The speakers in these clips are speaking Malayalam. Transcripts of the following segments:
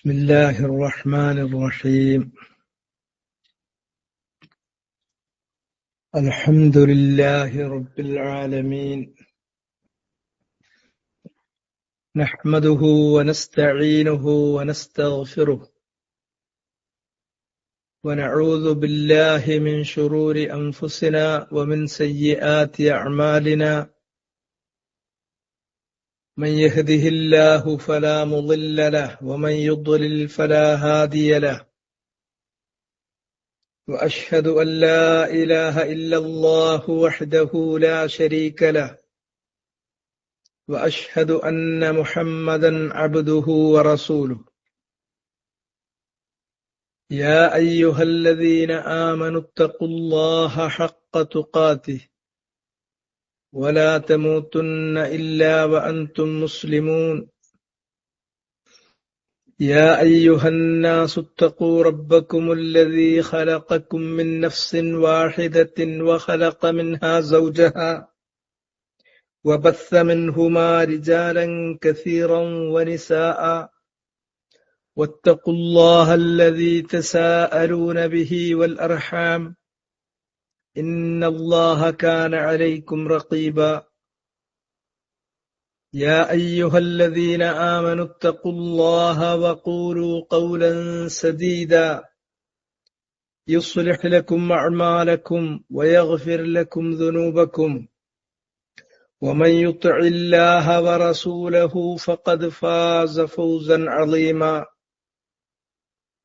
بسم الله الرحمن الرحيم. الحمد لله رب العالمين، نحمده ونستعينه ونستغفره ونعوذ بالله من شرور أنفسنا ومن سيئات أعمالنا، من يهده الله فلا مضل له ومن يضلل فلا هادي له، وأشهد أن لا إله إلا الله وحده لا شريك له، وأشهد أن محمدًا عبده ورسوله. يا أيها الذين آمنوا اتقوا الله حق تقاته ولا تموتن إلا وأنتم مسلمون. يا أيها الناس اتقوا ربكم الذي خلقكم من نفس واحدة وخلق منها زوجها وبث منهما رجالا كثيرا ونساء، واتقوا الله الذي تساءلون به والأرحام، إن الله كان عليكم رقيبا. يا أيها الذين آمنوا اتقوا الله وقولوا قولا سديدا يصلح لكم أعمالكم ويغفر لكم ذنوبكم، ومن يطع الله ورسوله فقد فاز فوزا عظيما.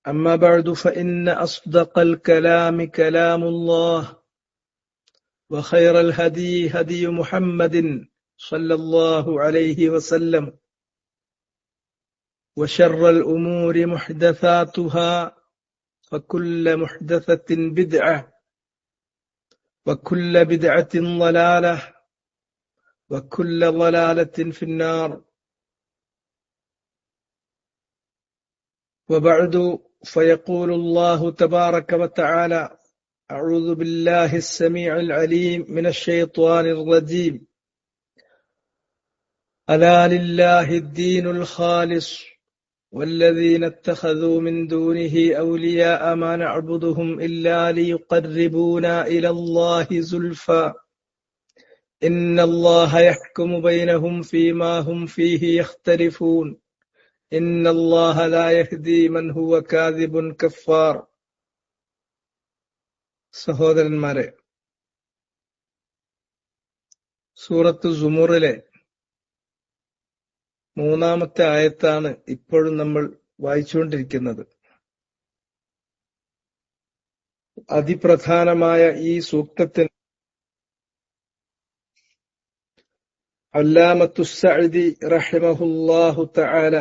أما بعد، فإن أصدق الكلام كلام الله، وخير الهدي هدي محمد صلى الله عليه وسلم، وشر الأمور محدثاتها، فكل محدثة بدعة، وكل بدعة ضلالة، وكل ضلالة في النار. وبعد، فيقول الله تبارك وتعالى: أعوذ بالله السميع العليم من الشيطان الرجيم. ألا لله الدين الخالص والذين اتخذوا من دونه أولياء ما نعبدهم إلا ليقربونا إلى الله زلفى إن الله يحكم بينهم فيما هم فيه يختلفون إن الله لا يهدي من هو كاذب كفار. സഹോദരന്മാരെ, സൂറത്ത് സുമറിലെ 3-ാമത്തെ ആയത്താണ് ഇപ്പോഴും നമ്മൾ വായിച്ചുകൊണ്ടിരിക്കുന്നത്. അതിപ്രധാനമായ ഈ സൂക്തത്തിന് അല്ലാമത്തു സഅദി റഹിമഹുല്ലാഹു തആല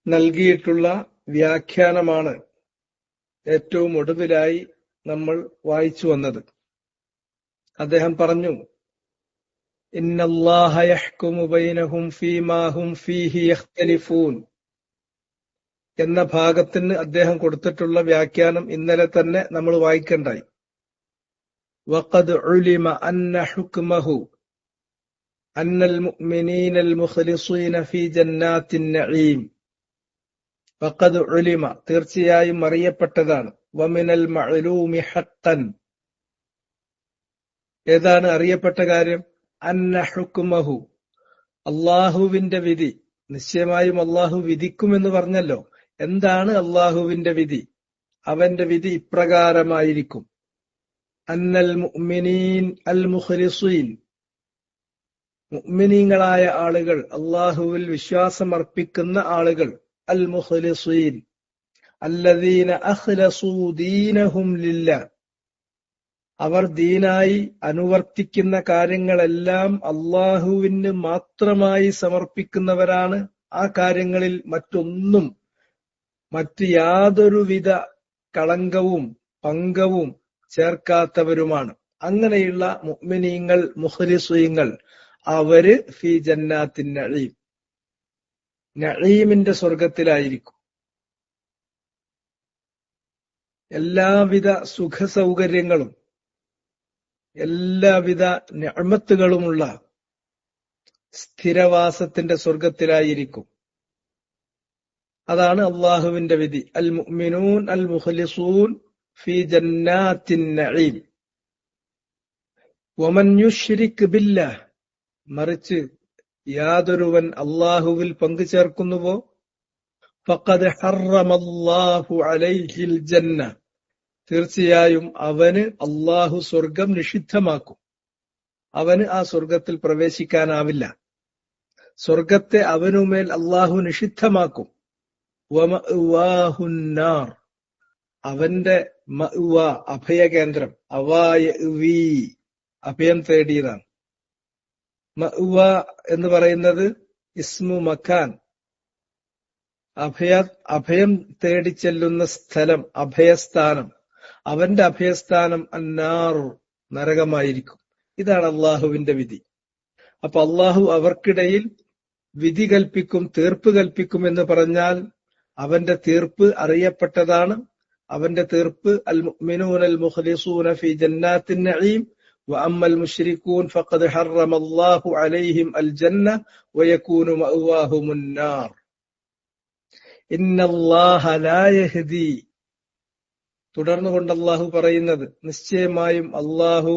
നൽകിയിട്ടുള്ള വ്യാഖ്യാനമാണ് ഏറ്റവും ഒടുവിലായി നമ്മൾ വായിച്ചു വന്നത്. അദ്ദേഹം പറഞ്ഞു: ഇന്നല്ലാഹ യഹ്കുമു ബൈനഹും ഫീമാ ഹും ഫീഹി യഖ്തലിഫൂൻ എന്ന ഭാഗത്തിന് അദ്ദേഹം കൊടുത്തിട്ടുള്ള വ്യാഖ്യാനം ഇന്നലെ തന്നെ നമ്മൾ വായിക്കണ്ടായി. വഖദ് ഉലിമ അന്ന ഹുക്മഹു അന്നൽ മുഅ്മിനീനൽ മുഖ്ലിസീന ഫീ ജന്നാത്തിൻ നഈം. വഖദ് ഉലിമ, തീർച്ചയായും അറിയപ്പെട്ടതാണ്. വമിനൽ മഅലൂമി ഹഖ്ഖൻ, ഏതാണ് അറിയപ്പെട്ട കാര്യം? അന്ന ഹുക്മഹു, അല്ലാഹുവിന്റെ വിധി. നിശ്ചയമായും അല്ലാഹു വിധിക്കുമെന്ന് പറഞ്ഞല്ലോ. എന്താണ് അല്ലാഹുവിന്റെ വിധി? അവന്റെ വിധി ഇപ്രകാരമായിരിക്കും: അന്നൽ മുഅ്മിനീൻ അൽ മുഖ്ലിസീൻ, മുഅ്മിനീങ്ങളായ ആളുകൾ, അല്ലാഹുവിൽ വിശ്വാസമർപ്പിക്കുന്ന ആളുകൾ, അൽ മുഖ്ലിസീൻ അല്ലദീന അഖ്ലസൂ ദീനഹും ലില്ലാഹ്, അവർ ദീനായി അനുവർത്തിക്കുന്ന കാര്യങ്ങളെല്ലാം അല്ലാഹുവിന് മാത്രമായി സമർപ്പിക്കുന്നവരാണ്. ആ കാര്യങ്ങളിൽ മറ്റൊന്നും, മറ്റ് യാതൊരുവിധ കളങ്കവും പങ്കവും ചേർക്കാത്തവരുമാണ്. അങ്ങനെയുള്ള മുഅ്മിനീങ്ങൾ, മുഖ്ലിസീങ്ങൾ, അവര് ഫീ ജന്നാത്തിൻ നഈം, നഈമിന്റെ സ്വർഗത്തിലായിരിക്കും. എല്ലാവിധ സുഖസൗകര്യങ്ങളും എല്ലാവിധ നിഅമത്തുകളുമുള്ള സ്ഥിരവാസത്തിന്റെ സ്വർഗത്തിലായിരിക്കും. അതാണ് അള്ളാഹുവിന്റെ വിധി. അൽ മുഅ്മിനൂൻ അൽ മുഖ്ലിസൂൻ ഫീ ജന്നാത്തിൻ നഈം. വമൻ യുശ്രിക് ബില്ലാഹ്, മറിച്ച് യാതൊരുവൻ അള്ളാഹുവിൽ പങ്കു ചേർക്കുന്നുവോ, ഫഖദ് ഹറമല്ലാഹു അലൈഹിൽ ജന്ന, തീർച്ചയായും അവന് അള്ളാഹു സ്വർഗം നിഷിദ്ധമാക്കും. അവന് ആ സ്വർഗത്തിൽ പ്രവേശിക്കാനാവില്ല. സ്വർഗത്തെ അവനുമേൽ അള്ളാഹു നിഷിദ്ധമാക്കും. വമഅ്വാഹുന്നാർ, അവന്റെ മഅ്വ അഭയകേന്ദ്രം, അവായവി അഭയം തേടിയതാണ്. മഅ്വ എന്ന് പറയുന്നത് ഇസ്മു മക്കാൻ, അഭയം തേടി ചെല്ലുന്ന സ്ഥലം, അഭയസ്ഥാനം. അവന്റെ അഭയസ്ഥാനം അന്നാർ, നരകമായിരിക്കും. ഇതാണ് അള്ളാഹുവിന്റെ വിധി. അപ്പൊ അള്ളാഹു അവർക്കിടയിൽ വിധി കൽപ്പിക്കും, തീർപ്പ് കൽപ്പിക്കും എന്ന് പറഞ്ഞാൽ അവന്റെ തീർപ്പ് അറിയപ്പെട്ടതാണ്. അവന്റെ തീർപ്പ് അൽ മുഅ്മിനൂന അൽ മുഖ്ലിസൂന ഫീ ജന്നാത്തിൻ നഈം വഅമ്മ അൽ മുശ്രികൂൻ ഫഖദ് ഹറമല്ലാഹു അലൈഹിം അൽ ജന്ന വയകൂനു മഅ്വാഹുമുൻ നാർ. ഇന്നല്ലാഹ ലാ യഹ്ദി, തുടർന്നുകൊണ്ട് അള്ളാഹു പറയുന്നത്, നിശ്ചയമായും അള്ളാഹു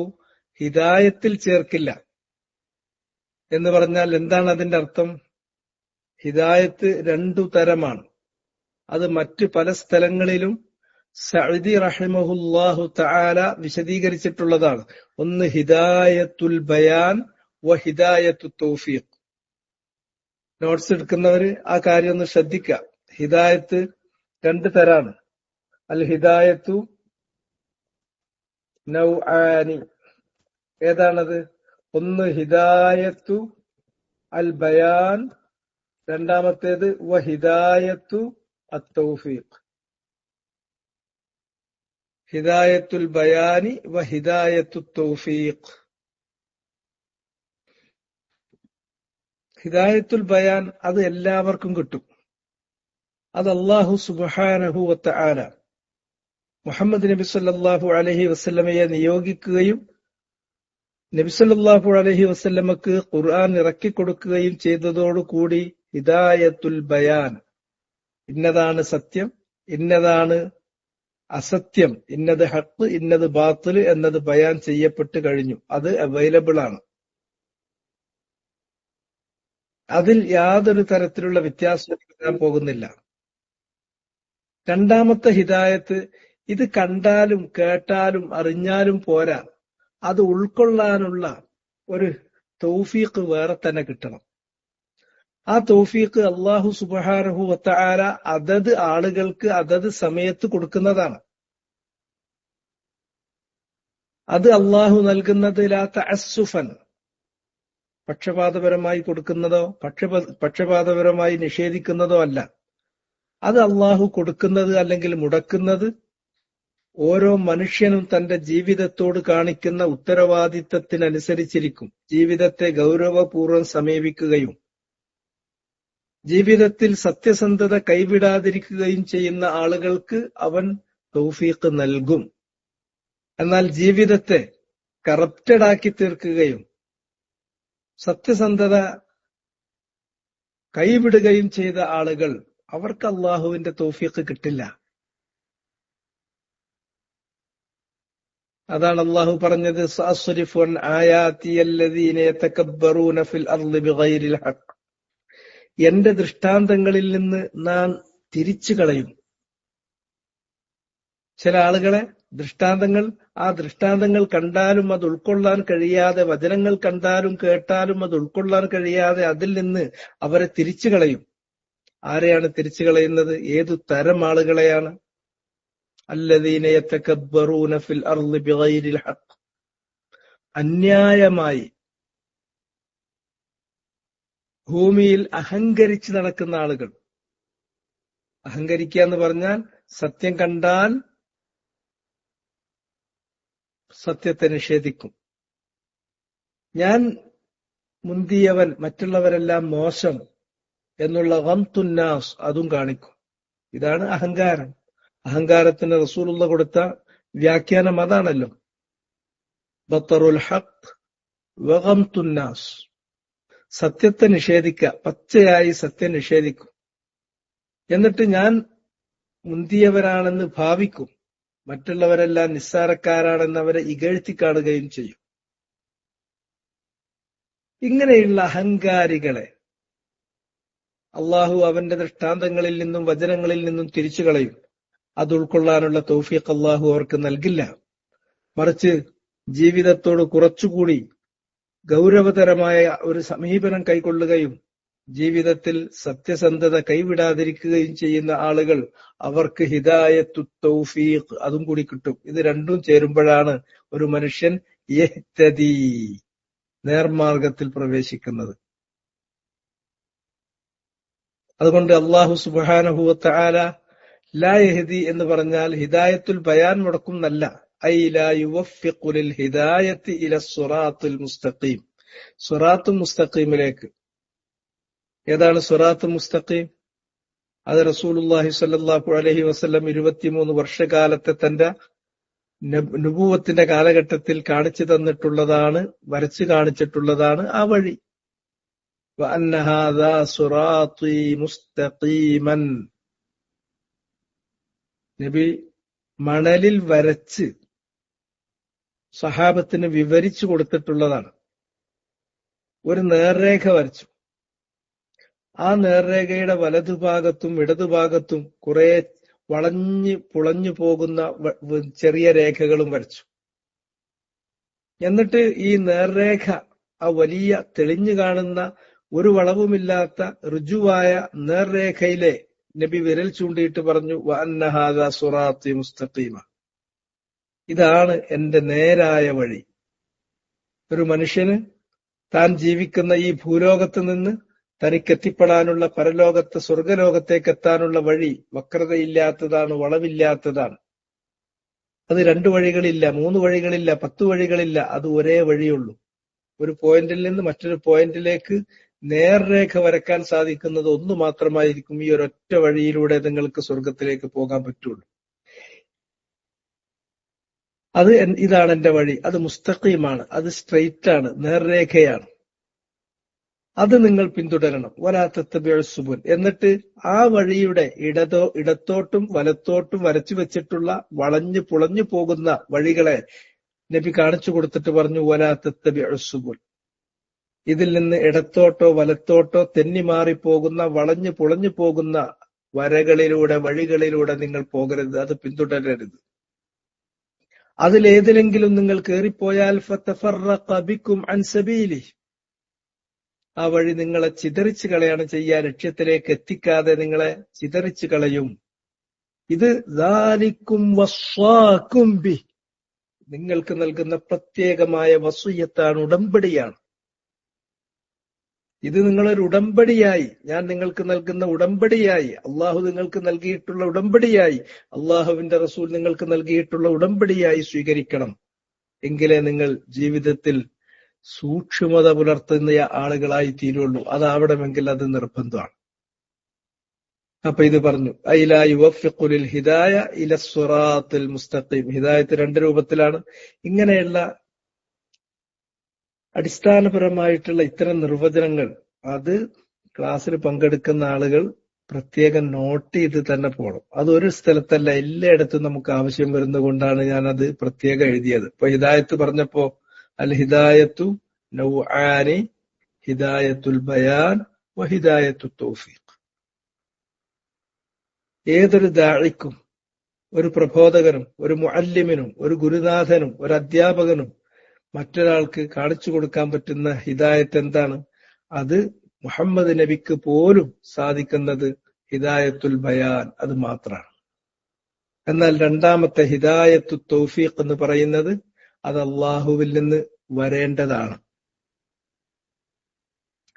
ഹിദായത്തിൽ ചേർക്കില്ല എന്ന് പറഞ്ഞാൽ എന്താണ് അതിന്റെ അർത്ഥം? ഹിദായത്ത് രണ്ടു തരമാണ്. അത് മറ്റു പല സ്ഥലങ്ങളിലും സഅദി റഹിമഹുല്ലാഹു തആല വിശദീകരിച്ചിട്ടുള്ളതാണ്. ഒന്ന് ഹിദായത്തുൽ ബയാൻ വ ഹിദായത്തു തൗഫീഖ്. നോട്ട്സ് എടുക്കുന്നവര് ആ കാര്യം ഒന്ന് ശ്രദ്ധിക്കുക. ഹിദായത്ത് രണ്ട് തരാണ്. അൽ ഹിദായത്തു നൗആനി. ഏതാണത്? ഒന്ന് ഹിദായത്തു അൽ ബയാൻ, രണ്ടാമത്തേത് വ ഹിദായത്തു അത്തൗഫീഖ്. ഹിദായത്തുൽ ബയാനി വ ഹിദായത്തു തൗഫീഖ്. ഹിദായത്തുൽ ബയാൻ അത് എല്ലാവർക്കും കിട്ടും. അത് അല്ലാഹു സുബ്ഹാനഹു വ തആല മുഹമ്മദ് നബി സല്ലല്ലാഹു അലൈഹി വസല്ലമയെ നിയോഗിക്കുകയും നബി സല്ലല്ലാഹു അലൈഹി വസല്ലമക്ക് ഖുർആൻ ഇറക്കി കൊടുക്കുകയും ചെയ്തതോടുകൂടി ഹിദായത്തുൽ ബയാൻ, ഇന്നതാണ് സത്യം, ഇന്നതാണ് അസത്യം, ഇന്നത് ഹഖ്, ഇന്നത് ബാത്തിൽ എന്നത് ബയാൻ ചെയ്യപ്പെട്ട് കഴിഞ്ഞു. അത് അവൈലബിൾ ആണ്. അതിൽ യാതൊരു തരത്തിലുള്ള വ്യത്യാസവും വരാൻ പോകുന്നില്ല. രണ്ടാമത്തെ ഹിദായത്ത്, ഇത് കണ്ടാലും കേട്ടാലും അറിഞ്ഞാലും പോരാ, അത് ഉൾക്കൊള്ളാനുള്ള ഒരു തൗഫീഖ് വേറെ തന്നെ കിട്ടണം. ആ തൗഫീഖ് അല്ലാഹു സുബ്ഹാനഹു വ തആല അതത് ആളുകൾക്ക് അതത് സമയത്ത് കൊടുക്കുന്നതാണ്. അത് അല്ലാഹു നൽകുന്നത് ലാ തഅസ്സുഫൻ, പക്ഷപാതപരമായി കൊടുക്കുന്നതോ പക്ഷപാതപരമായി നിഷേധിക്കുന്നതോ അല്ല. അത് അല്ലാഹു കൊടുക്കുന്നത് അല്ലെങ്കിൽ മുടക്കുന്നത് ഓരോ മനുഷ്യനും തന്റെ ജീവിതത്തോട് കാണിക്കുന്ന ഉത്തരവാദിത്തത്തിനനുസരിച്ചിരിക്കും. ജീവിതത്തെ ഗൗരവപൂർവ്വം സമീപിക്കുകയും ജീവിതത്തിൽ സത്യസന്ധത കൈവിടാതിരിക്കുകയും ചെയ്യുന്ന ആളുകൾക്ക് അവൻ തൗഫീഖ് നൽകും. എന്നാൽ ജീവിതത്തെ കറപ്റ്റഡ് ആക്കി തീർക്കുകയും സത്യസന്ധത കൈവിടുകയും ചെയ്ത ആളുകൾ, അവർക്ക് അള്ളാഹുവിന്റെ തൗഫീഖ് കിട്ടില്ല. അതാണ് അള്ളാഹു പറഞ്ഞത്, സഅസ്രിഫു അൻ ആയാതി അല്ലദീന യതകബ്ബറൂന ഫിൽ അർളി ബിഗൈരിൽ ഹഖ്. എന്റെ ദൃഷ്ടാന്തങ്ങളിൽ നിന്ന് നാം തിരിച്ചു കളയും. ചില ആളുകളെ ആ ദൃഷ്ടാന്തങ്ങൾ കണ്ടാലും അത് ഉൾക്കൊള്ളാൻ കഴിയാതെ, വചനങ്ങൾ കണ്ടാലും കേട്ടാലും അത് ഉൾക്കൊള്ളാൻ കഴിയാതെ അതിൽ നിന്ന് അവരെ തിരിച്ചു കളയും. ആരെയാണ് തിരിച്ചു കളയുന്നത്? ഏതു തരം ആളുകളെയാണ്? അല്ലദീന യതകബ്ബറൂന ഫിൽ അർളി ബിഗൈരിൽ ഹഖ്, അന്യായമായി ഭൂമിയിൽ അഹങ്കരിച്ച് നടക്കുന്ന ആളുകൾ. അഹങ്കരിക്കുക എന്ന് പറഞ്ഞാൽ സത്യം കണ്ടാൽ സത്യത്തെ നിഷേധിക്കും. ഞാൻ മുന്തിയവൻ, മറ്റുള്ളവരെല്ലാം മോശം എന്നുള്ള ഗംതുന്നാസ് അതും കാണിക്കും. ഇതാണ് അഹങ്കാരം. അഹങ്കാരത്തിന് റസൂലുള്ള കൊടുത്ത വ്യാഖ്യാനം അതാണല്ലോ, ബത്തറുൽ ഹഖ് വ ഗംതുന്നാസ്. സത്യത്തെ നിഷേധിക്കുക, പച്ചയായി സത്യം നിഷേധിക്കും. എന്നിട്ട് ഞാൻ മുന്തിയവരാണെന്ന് ഭാവിക്കും, മറ്റുള്ളവരെല്ലാം നിസ്സാരക്കാരാണെന്ന് അവരെ ഇകഴ്ത്തി കാണുകയും ചെയ്യും. ഇങ്ങനെയുള്ള അഹങ്കാരികളെ അള്ളാഹു അവന്റെ ദൃഷ്ടാന്തങ്ങളിൽ നിന്നും വചനങ്ങളിൽ നിന്നും തിരിച്ചു കളയും. അത് ഉൾക്കൊള്ളാനുള്ള തൗഫീഖ് അള്ളാഹു അവർക്ക് നൽകില്ല. മറിച്ച് ജീവിതത്തോട് കുറച്ചുകൂടി ഗൗരവതരമായ ഒരു സമീപനം കൈക്കൊള്ളുകയും ജീവിതത്തിൽ സത്യസന്ധത കൈവിടാതിരിക്കുകയും ചെയ്യുന്ന ആളുകൾ, അവർക്ക് ഹിദായത്തു തൗഫീഖ് അതും കൂടി കിട്ടും. ഇത് രണ്ടും ചേരുമ്പോഴാണ് ഒരു മനുഷ്യൻ യഹ്തദി, നേർമാർഗത്തിൽ പ്രവേശിക്കുന്നത്. അതുകൊണ്ട് അല്ലാഹു സുബ്ഹാനഹു വ തആല ലാ യഹ്ദി എന്ന് പറഞ്ഞാൽ ഹിദായത്തുൽ ബയാൻ മുടക്കുന്നല്ല. ഐ ലാ യുവഫിഖു ലിൽ ഹിദായത്തി ഇല സിറാത്തുൽ മുസ്തഖീം, സിറാത്തുൽ മുസ്തഖീമിലേക്ക്. ഏതാണ് സിറാത്തുൽ മുസ്തഖീം? അത് റസൂലുള്ളാഹി സ്വല്ലല്ലാഹു അലൈഹി വസല്ലം 23 വർഷകാലത്തെ തന്റെ നുബുവത്തിന്റെ കാലഘട്ടത്തിൽ കാണിച്ചു തന്നിട്ടുള്ളതാണ്, വരച്ചു കാണിച്ചിട്ടുള്ളതാണ് ആ വഴി. വഅന്ന ഹാദാ സിറാത്തി മുസ്തഖീമൻ, നബി മണലിൽ വരച്ച് സഹാബത്തിന് വിവരിച്ചു കൊടുത്തിട്ടുള്ളതാണ്. ഒരു നേർരേഖ വരച്ചു. ആ നേർരേഖയുടെ വലതുഭാഗത്തും ഇടതുഭാഗത്തും കുറെ വളഞ്ഞു പുളഞ്ഞു പോകുന്ന ചെറിയ രേഖകളും വരച്ചു. എന്നിട്ട് ഈ നേർരേഖ, ആ വലിയ തെളിഞ്ഞു കാണുന്ന ഒരു വളവുമില്ലാത്ത ഋജുവായ നേർരേഖയിലെ നബി വിരൽ ചൂണ്ടിയിട്ട് പറഞ്ഞു, വഅന്ന ഹാദാ സിറാത്തി മുസ്തഖീമ, ഇതാണ് എന്റെ നേരായ വഴി. ഒരു മനുഷ്യന് താൻ ജീവിക്കുന്ന ഈ ഭൂലോകത്ത് നിന്ന് തനിക്കെത്തിപ്പെടാനുള്ള പരലോകത്ത് സ്വർഗലോകത്തേക്ക് എത്താനുള്ള വഴി വക്രതയില്ലാത്തതാണ്, വളവില്ലാത്തതാണ്. അത് 2 വഴികളില്ല, 3 വഴികളില്ല, 10 വഴികളില്ല, അത് ഒരേ വഴിയുള്ളൂ. ഒരു പോയിന്റിൽ നിന്ന് മറ്റൊരു പോയിന്റിലേക്ക് നേർരേഖ വരക്കാൻ സാധിക്കുന്നത് ഒന്ന് മാത്രമായിരിക്കും. ഈ ഒരൊറ്റ വഴിയിലൂടെ നിങ്ങൾക്ക് സ്വർഗത്തിലേക്ക് പോകാൻ പറ്റുള്ളൂ. അത് ഇതാണ് എന്റെ വഴി, അത് മുസ്തഖീമാണ്, അത് സ്ട്രെയിറ്റ് ആണ്, നേർരേഖയാണ്. അത് നിങ്ങൾ പിന്തുടരണം. വലാ തത്തബിഉ സുബുൽ, എന്നിട്ട് ആ വഴിയുടെ ഇടത്തോട്ടും വലത്തോട്ടും വരച്ചു വെച്ചിട്ടുള്ള വളഞ്ഞു പുളഞ്ഞു പോകുന്ന വഴികളെ നബി കാണിച്ചു കൊടുത്തിട്ട് പറഞ്ഞു, വലാ തത്തബിഉ സുബുൽ, ഇതിൽ നിന്ന് ഇടത്തോട്ടോ വലത്തോട്ടോ തെന്നി മാറിപ്പോകുന്ന വളഞ്ഞു പുളഞ്ഞു പോകുന്ന വഴികളിലൂടെ നിങ്ങൾ പോകരുത്, അത് പിന്തുടരരുത്. അതിലേതിലെങ്കിലും നിങ്ങൾ കയറിപ്പോയാൽ ഫതഫറഖ ബിക്കും അൻ സബീലി, ആ വഴി നിങ്ങളെ ചിതറിച്ചു കളയാണ് ചെയ്യുക, ലക്ഷ്യത്തിലേക്ക് എത്തിക്കാതെ നിങ്ങളെ ചിതറിച്ചു കളയും. ഇത് ദാലിക്കും വസ്വാക്കും ബി, നിങ്ങൾക്ക് നൽകുന്ന പ്രത്യേകമായ വസിയ്യത്താണ്, ഉടമ്പടിയാണ്. ഇത് നിങ്ങളൊരു ഉടമ്പടിയായി, ഞാൻ നിങ്ങൾക്ക് നൽകുന്ന ഉടമ്പടിയായി, അള്ളാഹു നിങ്ങൾക്ക് നൽകിയിട്ടുള്ള ഉടമ്പടിയായി, അള്ളാഹുവിന്റെ റസൂൽ നിങ്ങൾക്ക് നൽകിയിട്ടുള്ള ഉടമ്പടിയായി സ്വീകരിക്കണം. എങ്കിലേ നിങ്ങൾ ജീവിതത്തിൽ സൂക്ഷ്മത പുലർത്തുന്ന ആളുകളായി തീരുള്ളൂ. അതാവണമെങ്കിൽ അത് നിർബന്ധമാണ്. അപ്പൊ ഇത് പറഞ്ഞു, ഐ ലാ യുവഫിഖു ലിൽ ഹിദായ ഇല സിറാത്തിൽ മുസ്തഖീം. ഹിദായത്ത് 2 രൂപത്തിലാണ്. ഇങ്ങനെയുള്ള അടിസ്ഥാനപരമായിട്ടുള്ള ഇത്തരം നിർവചനങ്ങൾ അത് ക്ലാസ്സിൽ പങ്കെടുക്കുന്ന ആളുകൾ പ്രത്യേകം നോട്ട് ചെയ്ത് തന്നെ പോകണം. അതൊരു സ്ഥലത്തല്ല, എല്ലായിടത്തും നമുക്ക് ആവശ്യം വരുന്നത് കൊണ്ടാണ് ഞാനത് പ്രത്യേകം എഴുതിയത്. ഇപ്പൊ ഹിദായത്ത് പറഞ്ഞപ്പോ അൽ ഹിദായത്തു നൗആനി, ഹിദായത്തുൽ ബയാൻ വ ഹിദായത്തു തൗഫീഖ്. ഏതൊരു ദാഇക്കും, ഒരു പ്രബോധകനും, ഒരു മുഅല്ലിമിനും, ഒരു ഗുരുനാഥനും, ഒരു അധ്യാപകനും മറ്റൊരാൾക്ക് കാണിച്ചു കൊടുക്കാൻ പറ്റുന്ന ഹിദായത്ത് എന്താണ്? അത് മുഹമ്മദ് നബിക്ക് പോലും സാധിക്കുന്നത് ഹിദായത്തുൽ ബയാൻ, അത് മാത്രമാണ്. എന്നാൽ രണ്ടാമത്തെ ഹിദായത്തു തൗഫീഖ് എന്ന് പറയുന്നത് അത് അള്ളാഹുവിൽ നിന്ന് വരേണ്ടതാണ്.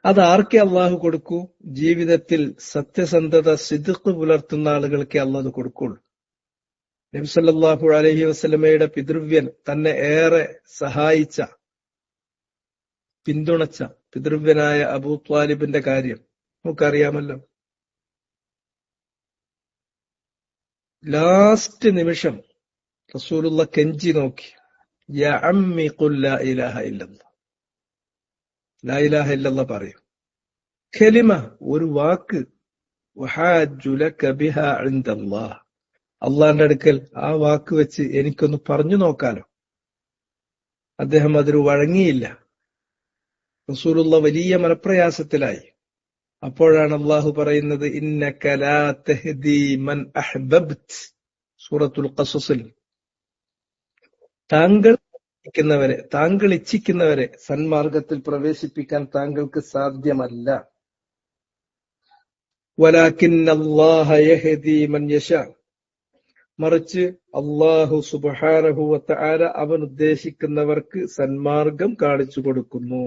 അത് ആർക്കെ അള്ളാഹു കൊടുക്കൂ? ജീവിതത്തിൽ സത്യസന്ധത സിദ്ഖ് പുലർത്തുന്ന ആളുകൾക്ക് അള്ളാഹു കൊടുക്കുള്ളൂ. നബി സല്ലല്ലാഹു അലൈഹി വസല്ലമയുടെ പിതൃവ്യൻ, തന്നെ ഏറെ സഹായിച്ച പിന്തുണച്ച പിതൃവ്യനായ അബൂ ത്വാലിബിന്റെ കാര്യം നമുക്കറിയാമല്ലോ. ലാസ്റ്റ് നിമിഷം റസൂലുള്ള കെഞ്ചി നോക്കി, യാ അമ്മി ഖുൽ ലാ ഇലാഹ ഇല്ലല്ലാഹ്, ലാ ഇലാഹ ഇല്ലല്ലാഹ് പറയും. കലിമ, ഒരു വാക്ക്, വഹാജ്ജു ലക ബിഹാ ഇൻദല്ലാഹ്, അള്ളാന്റെ അടുക്കൽ ആ വാക്ക് വെച്ച് എനിക്കൊന്ന് പറഞ്ഞു നോക്കാലോ. അദ്ദേഹം അതിന് വഴങ്ങിയില്ല. റസൂലുള്ള വലിയ മനപ്രയാസത്തിലായി. അപ്പോഴാണ് അള്ളാഹു പറയുന്നത്, ഇന്നക ലാ തഹ്ദീ മൻ അഹ്ബബ്ത്, സൂറത്തുൽ ഖസസിൽ, താങ്കൾ ഇച്ഛിക്കുന്നവരെ സന്മാർഗത്തിൽ പ്രവേശിപ്പിക്കാൻ താങ്കൾക്ക് സാധ്യമല്ല. വലാകിന്നല്ലാഹ യഹ്ദീ മൻ യശാ, മറിച്ച് അല്ലാഹു സുബ്ഹാനഹു വ തആല അവൻ ഉദ്ദേശിക്കുന്നവർക്ക് സന്മാർഗം കാണിച്ചു കൊടുക്കുന്നു.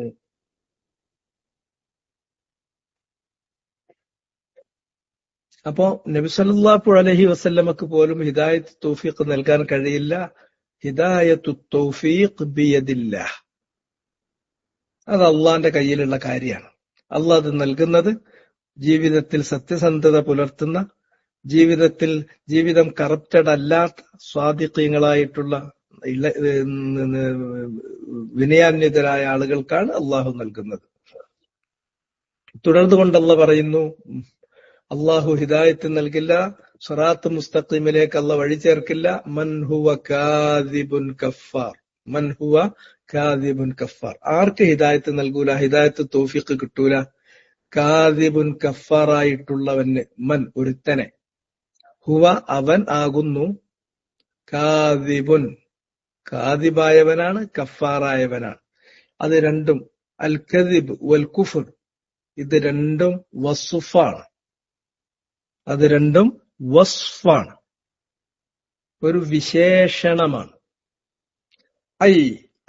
അപ്പോ നബി സല്ലല്ലാഹു അലൈഹി വസല്ലമക്ക് പോലും ഹിദായത്ത് തൗഫീഖ് നൽകാൻ കഴിയില്ല. ഹിദായത്തു തൗഫീഖ് ബിയദില്ലാഹ്, അത് അള്ളാന്റെ കയ്യിലുള്ള കാര്യമാണ്. അള്ളാഹ് അത് നൽകുന്നത് ജീവിതത്തിൽ സത്യസന്ധത പുലർത്തുന്ന, ജീവിതം കറപ്റ്റഡ് അല്ലാത്ത സ്വാദിഖീങ്ങളായിട്ടുള്ള വിനയാന്വിതരായ ആളുകൾക്കാണ് അള്ളാഹു നൽകുന്നത്. തുടർന്നുകൊണ്ട് അള്ളാഹ് പറയുന്നു, അള്ളാഹു ഹിദായത്ത് നൽകില്ല, സിറാത്ത് മുസ്തഖീമിലേക്ക് അള്ളാഹ് വഴി ചേർക്കില്ല. മൻ ഹുവ കാദിബുൻ കഫാർ, മൻ ഹുവ കാദിബുൻ കഫാർ. ആർക്ക് ഹിദായത്ത് നൽകൂല, ഹിദായത്ത് തൗഫീഖ് കിട്ടൂല? കാദിബുൻ കഫാറായിട്ടുള്ളവന്, മൻ ഒരുത്തനെ, ഹുവ അവൻ ആകുന്നു, കാദിബുൻ കാദിബായവനാണ്, കഫാറായവനാണ്. അത് രണ്ടും, അൽ കദിബ് വൽ കുഫർ, ഇത് രണ്ടും വസ്ഫാണ്. അത് രണ്ടും വസ്ഫാണ്, ഒരു വിശേഷണമാണ്. ഐ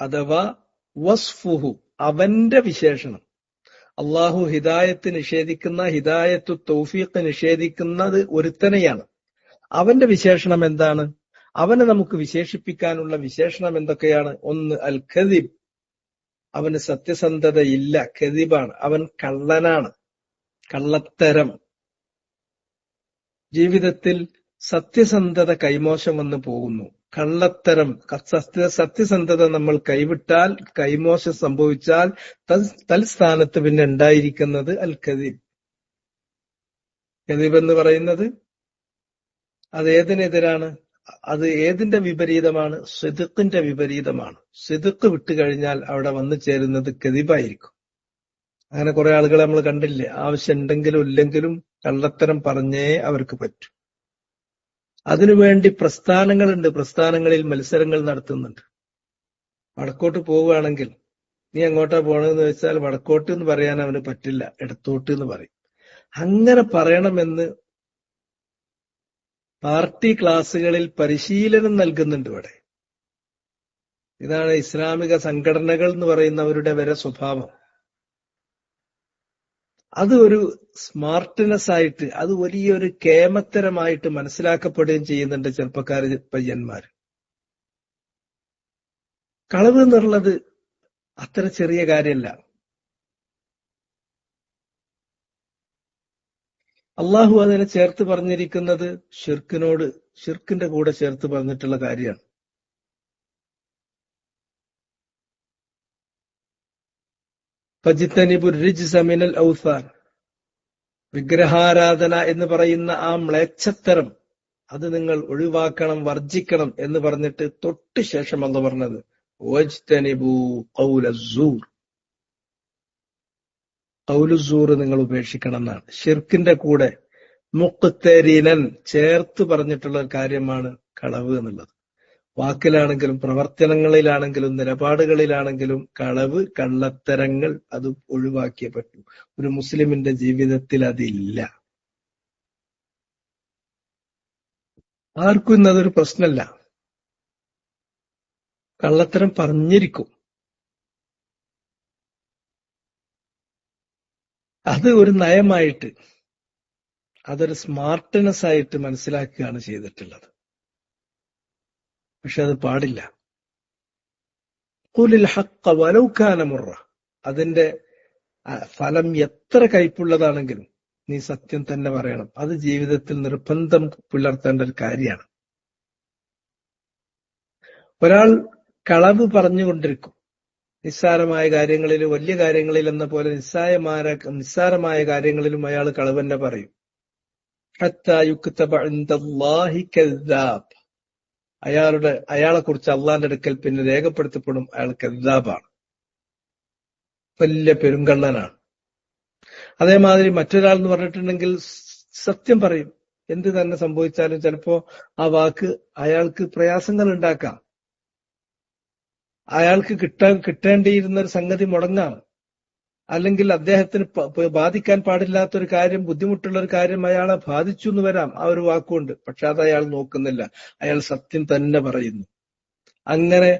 അഥവാ വസ്ഫുഹു, അവന്റെ വിശേഷണം. അള്ളാഹു ഹിദായത്ത് നിഷേധിക്കുന്ന, ഹിദായത്തു തൗഫീഖ് നിഷേധിക്കുന്നത് ഒരുത്തനെയാണ്. അവന്റെ വിശേഷണം എന്താണ്? അവനെ നമുക്ക് വിശേഷിപ്പിക്കാനുള്ള വിശേഷണം എന്തൊക്കെയാണ്? ഒന്ന്, അൽ ഖദിബ്, അവന് സത്യസന്ധതയില്ല, ഖദിബാണ്, അവൻ കള്ളനാണ്, കള്ളത്തരം. ജീവിതത്തിൽ സത്യസന്ധത കൈമോശം വന്നു പോകുന്നു. കള്ളത്തരം, സത്യസന്ധത നമ്മൾ കൈവിട്ടാൽ, കൈമോശം സംഭവിച്ചാൽ തൽസ്ഥാനത്ത് പിന്നെ ഉണ്ടായിരിക്കുന്നത് അൽ ഖദീബ്. ഖദീബ് എന്ന് പറയുന്നത് അത് ഏതിനെതിരാണ്? അത് ഏതിന്റെ വിപരീതമാണ്? സിദ്ഖിന്റെ വിപരീതമാണ്. സിദ്ഖ് വിട്ടുകഴിഞ്ഞാൽ അവിടെ വന്നു ചേരുന്നത് ഖദീബായിരിക്കും. അങ്ങനെ കുറെ ആളുകളെ നമ്മൾ കണ്ടില്ലേ, ആവശ്യം ഉണ്ടെങ്കിലും ഇല്ലെങ്കിലും കള്ളത്തരം പറഞ്ഞേ അവർക്ക് പറ്റൂ. അതിനുവേണ്ടി പ്രസ്ഥാനങ്ങളുണ്ട്, പ്രസ്ഥാനങ്ങളിൽ മത്സരങ്ങൾ നടത്തുന്നുണ്ട്. വടക്കോട്ട് പോവുകയാണെങ്കിൽ നീ എങ്ങോട്ടാ പോണെന്ന് വെച്ചാൽ വടക്കോട്ട് എന്ന് പറയാൻ അവന് പറ്റില്ല, ഇടത്തോട്ട് എന്ന് പറയും. അങ്ങനെ പറയണമെന്ന് പാർട്ടി ക്ലാസ്സുകളിൽ പരിശീലനം നൽകുന്നുണ്ട് ഇവിടെ. ഇതാണ് ഇസ്ലാമിക സംഘടനകൾ എന്ന് പറയുന്നവരുടെ വരെ സ്വഭാവം. അത് ഒരു സ്മാർട്ട്നെസ് ആയിട്ട്, അത് വലിയൊരു കേമത്തരമായിട്ട് മനസ്സിലാക്കപ്പെടുകയും ചെയ്യുന്നുണ്ട് ചെറുപ്പക്കാര്, പയ്യന്മാർ. കളവ് എന്നുള്ളത് അത്ര ചെറിയ കാര്യമല്ല. അള്ളാഹു അതിനെ ചേർത്ത് പറഞ്ഞിരിക്കുന്നത് ഷിർക്കിന്റെ കൂടെ ചേർത്ത് പറഞ്ഞിട്ടുള്ള കാര്യമാണ്. ഫജ്തനിബുർ റിജ്സ മിനൽ ഔസാൻ, വിഗ്രഹാരാധന എന്ന് പറയുന്ന ആ മ്ലേച്ഛത്തരം അത് നിങ്ങൾ ഒഴിവാക്കണം, വർജിക്കണം എന്ന് പറഞ്ഞിട്ട് തൊട്ട് ശേഷം അള്ളാഹു പറഞ്ഞത് വജ്തനിബു ഖൗലസ്സൂർ, ഖൗലുസ്സൂർ നിങ്ങൾ ഉപേക്ഷിക്കണം എന്നാണ്. ഷിർക്കിന്റെ കൂടെ മുഖ്തരിനൻ ചേർത്ത് പറഞ്ഞിട്ടുള്ള ഒരു കാര്യമാണ് കളവ് എന്നുള്ളത്. വാക്കിലാണെങ്കിലും പ്രവർത്തനങ്ങളിലാണെങ്കിലും നിലപാടുകളിലാണെങ്കിലും കളവ്, കള്ളത്തരങ്ങൾ അത് ഒഴിവാക്കിയേ പറ്റൂ. ഒരു മുസ്ലിമിന്റെ ജീവിതത്തിൽ അതില്ല. ആർക്കും ഇന്നതൊരു പ്രശ്നമല്ല. കള്ളത്തരം പറഞ്ഞിരിക്കും. അത് ഒരു നയമായിട്ട്, അതൊരു സ്മാർട്ട്നെസ് ആയിട്ട് മനസ്സിലാക്കുകയാണ് ചെയ്തിട്ടുള്ളത്. പക്ഷെ അത് പാടില്ല. ഖുലിൽ ഹഖ്ഖ വലൗ കാന മുറ, അതിന്റെ ഫലം എത്ര കയ്പുള്ളതാണെങ്കിലും നീ സത്യം തന്നെ പറയണം. അത് ജീവിതത്തിൽ നിർബന്ധം പുലർത്തേണ്ട ഒരു കാര്യമാണ്. ഒരാൾ കളവ് പറഞ്ഞുകൊണ്ടിരിക്കും, നിസ്സാരമായ കാര്യങ്ങളിൽ, വലിയ കാര്യങ്ങളിൽ എന്ന പോലെ നിസ്സാരമായ കാര്യങ്ങളിലും അയാൾ കളവന്നെ പറയും. ഹത്താ യുക്തബ ഇൻദല്ലാഹി കദ്ദാബ്. അയാളെ കുറിച്ച് അള്ളാന്റെ അടുക്കൽ പിന്നെ രേഖപ്പെടുത്തപ്പെടും, അയാൾ കദ്ദാബാണ്, വലിയ പെരുങ്കള്ളനാണ്. അതേമാതിരി മറ്റൊരാൾ എന്ന് പറഞ്ഞിട്ടുണ്ടെങ്കിൽ സത്യം പറയും. എന്ത് തന്നെ സംഭവിച്ചാലും ചിലപ്പോ ആ വാക്ക് അയാൾക്ക് പ്രയാസങ്ങൾ ഉണ്ടാക്കാം, അയാൾക്ക് കിട്ടേണ്ടിയിരുന്ന ഒരു സംഗതി മുടങ്ങാം, അല്ലെങ്കിൽ അദ്ദേഹത്തിന് ബാധിക്കാൻ പാടില്ലാത്തൊരു കാര്യം, ബുദ്ധിമുട്ടുള്ള ഒരു കാര്യം അയാളെ ബാധിച്ചു എന്ന് വരാം ആ ഒരു വാക്കുകൊണ്ട്. പക്ഷെ അത് അയാൾ നോക്കുന്നില്ല, അയാൾ സത്യം തന്നെ പറയുന്നു. അങ്ങനെ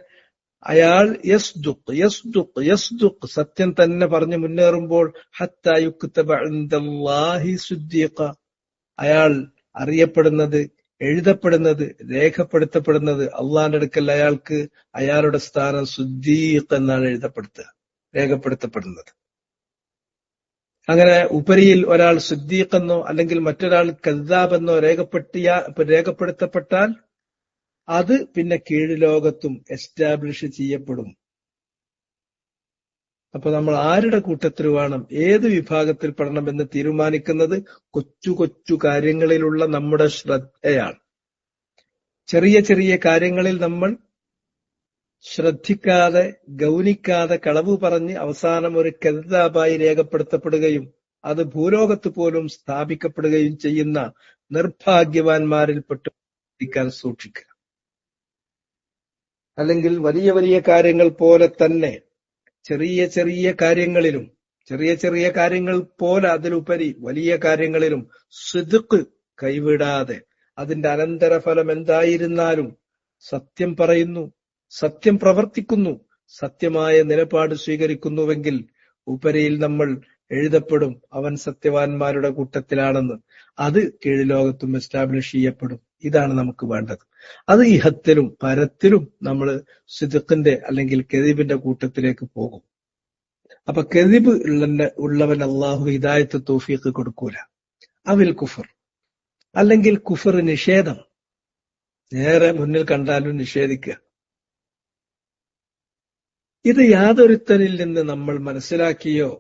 അയാൾ യസ്ദുഖ് സത്യം തന്നെ പറഞ്ഞു മുന്നേറുമ്പോൾ ഹത്താ യുക്തബ ഇൻദല്ലാഹി സിദ്ദീഖ, അയാൾ അറിയപ്പെടുന്നത്, എഴുതപ്പെടുന്നത്, രേഖപ്പെടുത്തപ്പെടുന്നത് അള്ളാന്റെ അടുക്കൽ അയാൾക്ക് അയാളുടെ സ്ഥാനം സിദ്ദീഖ് എന്നാണ് രേഖപ്പെടുത്തപ്പെടുന്നത്. അങ്ങനെ ഉപരിയിൽ ഒരാൾ സിദ്ദീഖ് എന്നോ അല്ലെങ്കിൽ മറ്റൊരാൾ കദ്ദാബ് എന്നോ രേഖപ്പെടുത്തപ്പെട്ടാൽ അത് പിന്നെ കീഴ്ലോകത്തും എസ്റ്റാബ്ലിഷ് ചെയ്യപ്പെടും. അപ്പൊ നമ്മൾ ആരുടെ കൂട്ടത്തിൽ വേണം, ഏത് വിഭാഗത്തിൽ പെടണമെന്ന് തീരുമാനിക്കുന്നത് കൊച്ചു കൊച്ചു കാര്യങ്ങളിലുള്ള നമ്മുടെ ശ്രദ്ധയാണ്. ചെറിയ ചെറിയ കാര്യങ്ങളിൽ നമ്മൾ ശ്രദ്ധിക്കാതെ, ഗൗനിക്കാതെ കളവ് പറഞ്ഞ് അവസാനം ഒരു കദ്ദാബായി രേഖപ്പെടുത്തപ്പെടുകയും അത് ഭൂലോകത്ത് പോലും സ്ഥാപിക്കപ്പെടുകയും ചെയ്യുന്ന നിർഭാഗ്യവാന്മാരിൽ പെട്ടിരിക്കാൻ സൂക്ഷിക്കുക. അല്ലെങ്കിൽ വലിയ വലിയ കാര്യങ്ങൾ പോലെ തന്നെ ചെറിയ ചെറിയ കാര്യങ്ങളിലും, ചെറിയ ചെറിയ കാര്യങ്ങൾ പോലെ അതിലുപരി വലിയ കാര്യങ്ങളിലും സിദ്ഖ് കൈവിടാതെ അതിന്റെ അനന്തരഫലം എന്തായിരുന്നാലും സത്യം പറയുന്നു, സത്യം പ്രവർത്തിക്കുന്നു, സത്യമായ നിലപാട് സ്വീകരിക്കുന്നുവെങ്കിൽ ഉപരിയിൽ നമ്മൾ എഴുതപ്പെടും അവൻ സത്യവാന്മാരുടെ കൂട്ടത്തിലാണെന്ന്. അത് കീഴ്ലോകത്തും എസ്റ്റാബ്ലിഷ് ചെയ്യപ്പെടും. ഇതാണ് നമുക്ക് വേണ്ടത്. അത് ഇഹത്തിലും പരത്തിലും നമ്മൾ സിദ്ഖിന്റെ അല്ലെങ്കിൽ കെദിബിന്റെ കൂട്ടത്തിലേക്ക് പോകും. അപ്പൊ കെദിബ് ഉള്ളവൻ അള്ളാഹു ഹിദായത്ത് തൗഫീഖ് കൊടുക്കൂല. അവിൽ കുഫർ, അല്ലെങ്കിൽ കുഫർ നിഷേധം, നേരെ മുന്നിൽ കണ്ടാലും നിഷേധിക്കുക. ഇത് യാതൊരുത്തനിൽ നിന്ന് നമ്മൾ മനസ്സിലാക്കിയോ,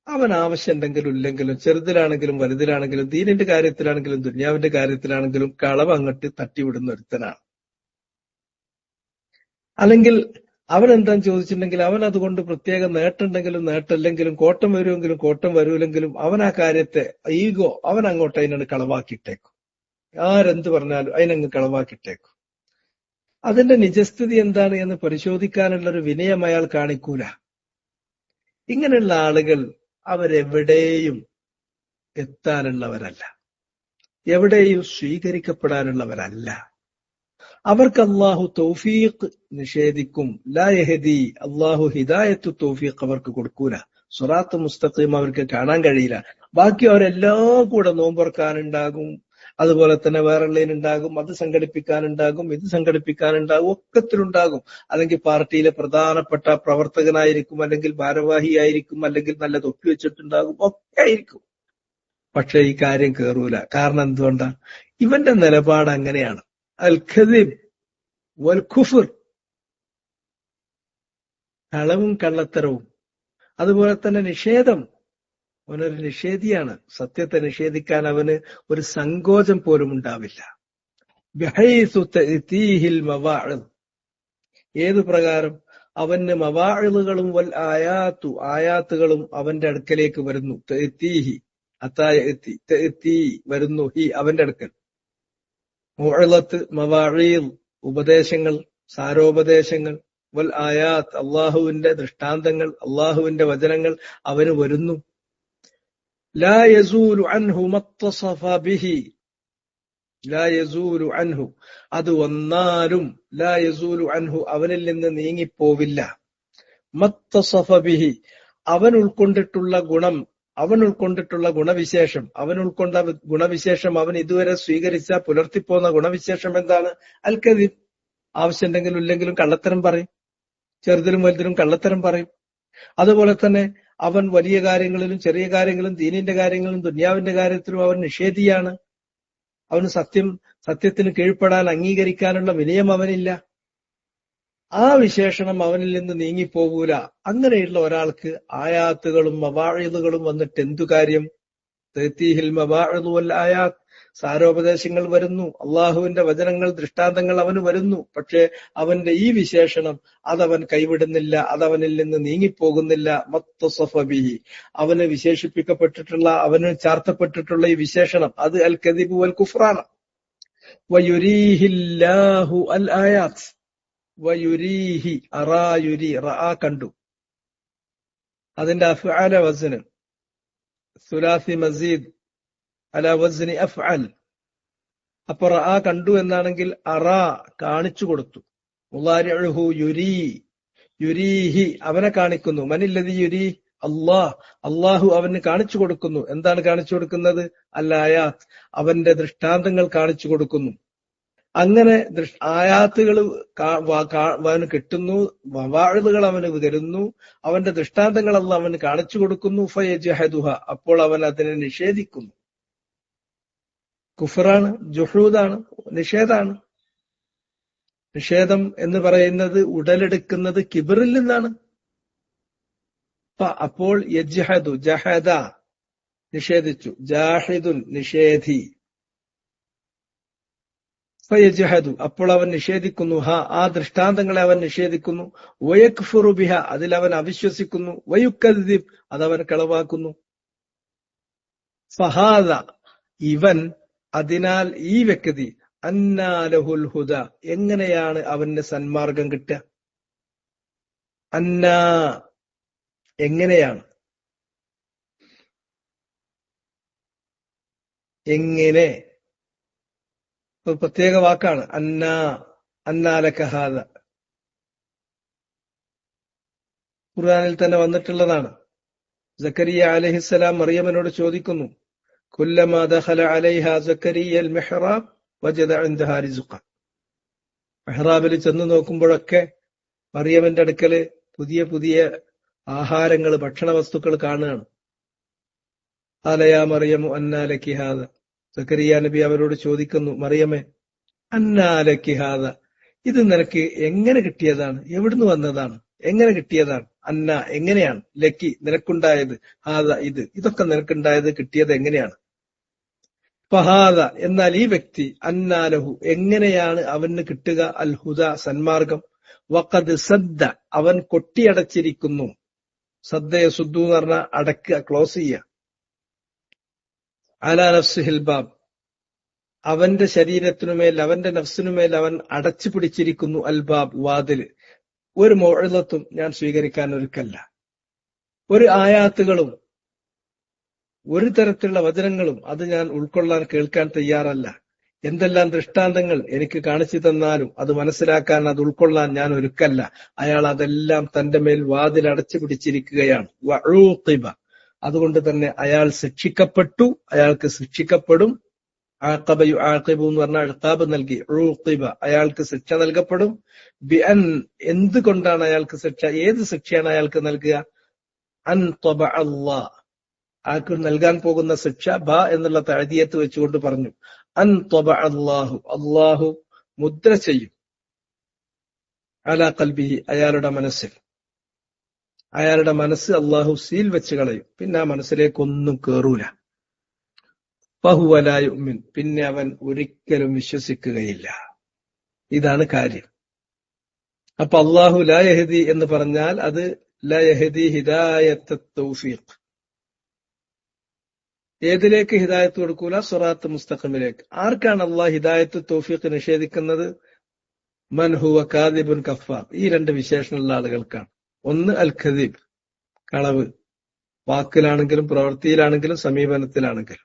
അവൻ ആവശ്യമുണ്ടെങ്കിലും ഇല്ലെങ്കിലും, ചെറുതിലാണെങ്കിലും വലുതിലാണെങ്കിലും, ദീനിന്റെ കാര്യത്തിലാണെങ്കിലും ദുനിയാവിന്റെ കാര്യത്തിലാണെങ്കിലും കളവ് അങ്ങോട്ട് തട്ടിവിടുന്ന ഒരുത്തനാണ്. അല്ലെങ്കിൽ അവൻ എന്താന്ന് ചോദിച്ചിട്ടുണ്ടെങ്കിൽ അവൻ അതുകൊണ്ട് പ്രത്യേക നേട്ടമുണ്ടെങ്കിലും നേട്ടമില്ലെങ്കിലും, കോട്ടം വരുമെങ്കിലും കോട്ടം വരൂലെങ്കിലും അവൻ ആ കാര്യത്തെ ഈഗോ അവൻ അങ്ങോട്ട് അതിനാണ് കളവാക്കിയിട്ടേക്കും. ആരെന്ത് പറഞ്ഞാലും അതിനങ്ങ് കളവാക്കിയിട്ടേക്കും. അതിന്റെ നിജസ്ഥിതി എന്താണ് എന്ന് പരിശോധിക്കാനുള്ള ഒരു വിനയം അയാൾ കാണിക്കൂല. ഇങ്ങനെയുള്ള ആളുകൾ അവരെവിടെയും എത്താനുള്ളവരല്ല, എവിടെയും സ്വീകരിക്കപ്പെടാനുള്ളവരല്ല. അവർക്ക് അള്ളാഹു തൗഫീഖ് നിഷേധിക്കും. ലാ യഹ്ദി, അള്ളാഹു ഹിദായത്തു തൗഫീഖ് അവർക്ക് കൊടുക്കൂല. സിറാത്ത് മുസ്തഖീം അവർക്ക് കാണാൻ കഴിയില്ല. ബാക്കി അവരെല്ലാം കൂടെ നോമ്പുറക്കാനുണ്ടാകും, അതുപോലെ തന്നെ വേറെയുള്ളതിനുണ്ടാകും, അത് സംഘടിപ്പിക്കാനുണ്ടാകും, ഇത് സംഘടിപ്പിക്കാനുണ്ടാകും, ഒക്കത്തിലുണ്ടാകും. അല്ലെങ്കിൽ പാർട്ടിയിലെ പ്രധാനപ്പെട്ട പ്രവർത്തകനായിരിക്കും, അല്ലെങ്കിൽ ഭാരവാഹിയായിരിക്കും, അല്ലെങ്കിൽ നല്ല തൊപ്പി വെച്ചിട്ടുണ്ടാകും, ഒക്കെ ആയിരിക്കും. പക്ഷെ ഈ കാര്യം കേറൂല. കാരണം എന്തുകൊണ്ടാ? ഇവന്റെ നിലപാട് അങ്ങനെയാണ്. അൽ ഖദിബ് വൽ കുഫർ, കളവും കള്ളത്തരവും. അതുപോലെ തന്നെ നിഷേധം, അവനൊരു നിഷേധിയാണ്. സത്യത്തെ നിഷേധിക്കാൻ അവന് ഒരു സങ്കോചം പോലും ഉണ്ടാവില്ല. ഏതു പ്രകാരം? അവന് മവാഇളുകളും വൽ ആയാത്തുകളും അവന്റെ അടുക്കലേക്ക് വരുന്നു. വരുന്നു ഹി അവന്റെ അടുക്കൽ. മുഅ്ളത്ത്, മവാഇൽ ഉപദേശങ്ങൾ, സാരോപദേശങ്ങൾ, വൽ ആയാത്ത് അള്ളാഹുവിന്റെ ദൃഷ്ടാന്തങ്ങൾ, അള്ളാഹുവിന്റെ വചനങ്ങൾ അവന് വരുന്നു. ലാ യസൂലു അൻഹു മത്തസഫ ബിഹി, ലാ യസൂലു അൻഹു, അത് വന്നാലും ലാ യസൂലു അൻഹു അവനിൽ നിന്ന് നീങ്ങിപ്പോവില്ല. മത്തസഫ ബിഹി, അവൻ ഉൾക്കൊണ്ടിട്ടുള്ള ഗുണം, അവൻ ഉൾക്കൊണ്ടിട്ടുള്ള ഗുണവിശേഷം, അവൻ ഉൾക്കൊണ്ട ഗുണവിശേഷം, അവൻ ഇതുവരെ സ്വീകരിച്ച പുലർത്തിപ്പോന്ന ഗുണവിശേഷം എന്താണ്? അൽ കദിബ്. ആവശ്യമുണ്ടെങ്കിലും ഇല്ലെങ്കിലും കള്ളത്തരം പറയും, ചെറുതിലും വലുതിലും കള്ളത്തരം പറയും. അതുപോലെ തന്നെ അവൻ വലിയ കാര്യങ്ങളിലും ചെറിയ കാര്യങ്ങളിലും ദീനിന്റെ കാര്യങ്ങളിലും ദുനിയാവിന്റെ കാര്യത്തിലും അവൻ നിഷേധിയാണ്. അവന് സത്യത്തിന് കീഴ്പ്പെടാൻ, അംഗീകരിക്കാനുള്ള വിനയം അവനില്ല. ആ വിശേഷണം അവനിൽ നിന്ന് നീങ്ങിപ്പോകൂല. അങ്ങനെയുള്ള ഒരാൾക്ക് ആയാത്തുകളും മവാഇദുകളും വന്നിട്ട് എന്തു കാര്യം? തഅ്തീഹിൽ മവാഇദു വൽ ആയാത്ത്, സാരോപദേശങ്ങൾ വരുന്നു, അള്ളാഹുവിന്റെ വചനങ്ങൾ, ദൃഷ്ടാന്തങ്ങൾ അവന് വരുന്നു. പക്ഷേ അവന്റെ ഈ വിശേഷണം അതവൻ കൈവിടുന്നില്ല, അതവനിൽ നിന്ന് നീങ്ങിപ്പോകുന്നില്ല. മത്തസഫ ബിഹി, അവന് വിശേഷിപ്പിക്കപ്പെട്ടിട്ടുള്ള, അവന് ചാർത്തപ്പെട്ടിട്ടുള്ള ഈ വിശേഷണം അത് അൽ കദിബു വൽ കുഫ്റാന. വയുരീഹില്ലാഹു അൽ ആയാത്ത്, വയുരീഹി അറാ യുരി, റആ കണ്ടു, അതിന്റെ അഫ്അല വസ്ന് സുലാസി മസീദ് അല വസ്നി അഫ്അൽ. അപ്പൊ റആ കണ്ടു എന്നാണെങ്കിൽ അറാ കാണിച്ചു കൊടുത്തു. മുളാരിഉഹു യുരീ, യുരീഹി അവനെ കാണിക്കുന്നു. മനില്ലദി യുരീ? അല്ലാഹു അവന് കാണിച്ചു കൊടുക്കുന്നു. എന്താണ് കാണിച്ചു കൊടുക്കുന്നത്? അൽ ആയാത്ത്, അവന്റെ ദൃഷ്ടാന്തങ്ങൾ കാണിച്ചു കൊടുക്കുന്നു. അങ്ങനെ ആയാത്തുകൾ അവന് കിട്ടുന്നു, മവാഇദുകൾ അവന് തരുന്നു, അവന്റെ ദൃഷ്ടാന്തങ്ങൾ അല്ലാഹു അവന് കാണിച്ചു കൊടുക്കുന്നു. ഫയജ്ഹദുഹ, അപ്പോൾ അവൻ അതിനെ നിഷേധിക്കുന്നു. കുഫറാണ്, ജുഹൂദാണ്, നിഷേധാണ്. നിഷേധം എന്ന് പറയുന്നത് ഉടലെടുക്കുന്നത് കിബറിൽ നിന്നാണ്. അപ്പോൾ യജ്ഹദു, ജഹദ നിഷേധിച്ചു, ജാഹിദുൻ നിഷേധി, ഫയജ്ഹദു അപ്പോൾ അവൻ നിഷേധിക്കുന്നു, ആ ദൃഷ്ടാന്തങ്ങളെ അവൻ നിഷേധിക്കുന്നു. വയക്ഫുറു ബിഹ, അതിൽ അവൻ അവിശ്വസിക്കുന്നു. വയുക്കദ്ദിബ്, അതവൻ കളവാക്കുന്നു. ഫഹാദ, ഇവൻ, അതിനാൽ ഈ വ്യക്തി, അന്നാ ലഹുൽ ഹുദ, എങ്ങനെയാണ് അവന് സന്മാർഗം കിട്ടുക? അന്നാ, എങ്ങനെയാണ്, എങ്ങനെ, ഒരു പ്രത്യേക വാക്കാണ്. അന്നാലക ഹാദ, ഖുർആനിൽ തന്നെ വന്നിട്ടുള്ളതാണ്. സക്കരിയ അലൈഹിസ്സലാം മറിയമിനോട് ചോദിക്കുന്നു, കുല്ലമാ ദഖല അലൈഹാ സക്കരിയൽ മിഹ്റാബ് വജദ ഇൻദഹാ റിസ്ഖ. മിഹ്റാബിൽ ചെന്ന് നോക്കുമ്പോഴൊക്കെ മറിയമിന്റെ അടുക്കല് പുതിയ പുതിയ ആഹാരങ്ങൾ, ഭക്ഷണ വസ്തുക്കൾ കാണുകയാണ്. ഖാലയാ മറിയമു അന്നാ ലക്കി ഹാദ, സക്കരിയ നബി അവരോട് ചോദിക്കുന്നു, മറിയമേ, അന്നാ ലക്കി ഹാദ, ഇത് നിനക്ക് എങ്ങനെ കിട്ടിയതാണ്? എവിടുന്ന് വന്നതാണ്? എങ്ങനെ കിട്ടിയതാണ്? അന്ന, എങ്ങനെയാണ്? ലക്കി, നിനക്കുണ്ടായത്, ഹാദ, ഇതൊക്കെ നിനക്കുണ്ടായത്, കിട്ടിയത് എങ്ങനെയാണ്? ഫഹാദ, എന്നാൽ ഈ വ്യക്തി, അന്നാലഹു, എങ്ങനെയാണ് അവന് കിട്ടുക? അൽ ഹുദ, സന്മാർഗം. വഖദ് സദ്ദ, അവൻ കൊട്ടിയടച്ചിരിക്കുന്നു. സദ്ദയ സുദ്ദു എന്ന് പറഞ്ഞാൽ അടക്കുക, ക്ലോസ് ചെയ്യുക. അലാ നഫ്സിഹിൽ ബാബ്, അവന്റെ ശരീരത്തിനുമേൽ, അവന്റെ നഫ്സിനുമേൽ അവൻ അടച്ചു പിടിച്ചിരിക്കുന്നു. അൽ ബാബ്, വാതില്. ഒരു മൗഇദത്തും ഞാൻ സ്വീകരിക്കാൻ ഒരുക്കല്ല, ഒരു ആയാത്തുകളും ഒരു തരത്തിലുള്ള വചനങ്ങളും അത് ഞാൻ ഉൾക്കൊള്ളാൻ, കേൾക്കാൻ തയ്യാറല്ല. എന്തെല്ലാം ദൃഷ്ടാന്തങ്ങൾ എനിക്ക് കാണിച്ചു തന്നാലും അത് മനസ്സിലാക്കാൻ, അത് ഉൾക്കൊള്ളാൻ ഞാൻ ഒരുക്കല്ല. അയാൾ അതെല്ലാം തന്റെ മേൽ വാതിൽ അടച്ചു പിടിച്ചിരിക്കുകയാണ്. വഊഖിബ, അതുകൊണ്ട് തന്നെ അയാൾ ശിക്ഷിക്കപ്പെട്ടു, അയാൾക്ക് ശിക്ഷിക്കപ്പെടും. ആഖബ യുആഖിബു എന്ന് പറഞ്ഞാൽ ഇഖാബ് നൽകി. ഊഖിബ, അയാൾക്ക് ശിക്ഷ നൽകപ്പെടും. ബിഅൻ, എന്തുകൊണ്ടാണ് അയാൾക്ക് ശിക്ഷ? ഏത് ശിക്ഷയാണ് അയാൾക്ക് നൽകുക? അൻ തബഅ അല്ലാഹ്, അയാൾക്ക് നൽകാൻ പോകുന്ന ശിക്ഷ ബ എന്നുള്ള തഅദിയത്ത് വെച്ചുകൊണ്ട് പറഞ്ഞു. അൻ തബഅ അല്ലാഹു, അല്ലാഹു മുദ്ര ചെയ്യും. അലാ ഖൽബിഹി, അയാളുടെ മനസ്സിൽ. അയാളുടെ മനസ്സ് അല്ലാഹു സീൽ വെച്ച് കളയും. പിന്നെ ആ മനസ്സിലേക്ക് ഒന്നും കേറൂല. ഫഹുവ ലാ യുഅ്മിൻ, പിന്നെ അവൻ ഒരിക്കലും വിശ്വസിക്കുകയില്ല. ഇതാണ് കാര്യം. അപ്പൊ അല്ലാഹു ലാ യഹ്ദി എന്ന് പറഞ്ഞാൽ അത് ലാ യഹ്ദി ഹിദായത്ത് തൗഫീഖ്. ഏതിലേക്ക് ഹിദായത്ത് കൊടുക്കൂല? സിറാത്ത് മുസ്തഖിമിലേക്ക്. ആർക്കാണ് അല്ലാഹു ഹിദായത്ത് തൗഫീഖ് നിഷേധിക്കുന്നത്? മൻ ഹുവ കാദിബുൻ കഫാർ. ഈ രണ്ട് വിശേഷണമുള്ള ആളുകൾക്കാണ്. ഒന്ന് അൽ ഖദീബ്, കളവ്, വാക്കിലാണെങ്കിലും പ്രവൃത്തിയിലാണെങ്കിലും സമീപനത്തിലാണെങ്കിലും.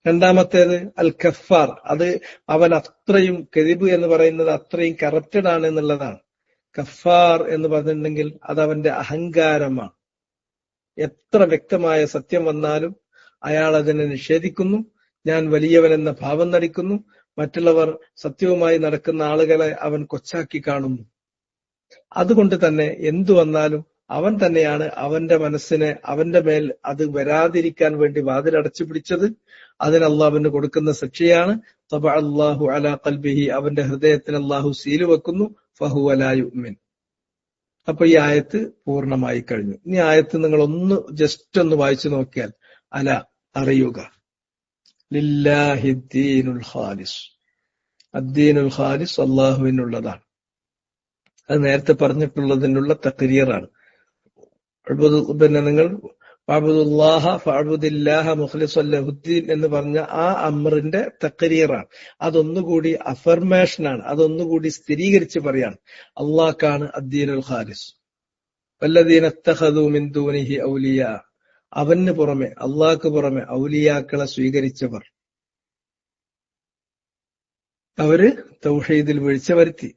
രണ്ടാമത്തേത് അൽ കഫാർ, അത് അവൻ അത്രയും, കദിബ് എന്ന് പറയുന്നത് അത്രയും കറപ്റ്റഡ് ആണ് എന്നുള്ളതാണ്. കഫാർ എന്ന് പറഞ്ഞിട്ടുണ്ടെങ്കിൽ അത് അവന്റെ അഹങ്കാരമാണ്. എത്ര വ്യക്തമായ സത്യം വന്നാലും അയാൾ അതിനെ നിഷേധിക്കുന്നു. ഞാൻ വലിയവൻ എന്ന ഭാവം നടിക്കുന്നു. മറ്റുള്ളവർ സത്യവുമായി നടക്കുന്ന ആളുകളെ അവൻ കൊച്ചാക്കി കാണുന്നു. അതുകൊണ്ട് തന്നെ എന്തു വന്നാലും അവൻ തന്നെയാണ് അവന്റെ മനസ്സിനെ, അവന്റെ മേൽ അത് വരാതിരിക്കാൻ വേണ്ടി വാതിലടച്ചു പിടിച്ചത്. അതിന് അള്ളാഹുവിന് കൊടുക്കുന്ന ശിക്ഷയാണ് തബഅ അല്ലാഹു അലാ ഖൽബിഹി, അവന്റെ ഹൃദയത്തിന് അള്ളാഹു സീല് വെക്കുന്നു. ഫഹുവ ലാ യുഅ്മിൻ, അപ്പൊ ഈ ആയത്ത് പൂർണ്ണമായി കഴിഞ്ഞു. ഇനി ആയത്ത് നിങ്ങൾ ജസ്റ്റ് ഒന്ന് വായിച്ചു നോക്കിയാൽ അല അറിയുക, ലില്ലാഹിദ്ദീനുൽ ഖാലിസ്, അദ്ദീനുൽ ഖാലിസ് അള്ളാഹുവിനുള്ളതാണ്. അത് നേരത്തെ പറഞ്ഞിട്ടുള്ളതിനുള്ള തഖ്രീറാണ്. പിന്നെ നിങ്ങൾ ഫഅബ്ദുല്ലാഹ ഫഅബ്ദില്ലാഹ മുഖ്ലിസൻ ലഹുദ്ദീൻ എന്ന് പറഞ്ഞ ആ അമ്രിന്റെ തഖ്രീറാണ്. അതൊന്നുകൂടി അഫർമേഷനാണ്, അതൊന്നുകൂടി സ്ഥിരീകരിച്ച് പറയാണ്. അള്ളാഹ്ക്കാണ് അദ്ദീനുൽ ഖാലിസ്. വല്ലദീന ഇത്തഖദൂ മിൻ ദൂനിഹി ഔലിയാ, അവന് പുറമെ, അള്ളാഹ്ക്ക് പുറമെ ഔലിയാക്കളെ സ്വീകരിച്ചവർ, അവര് തൗഹീദിൽ വീഴ്ച വരുത്തി,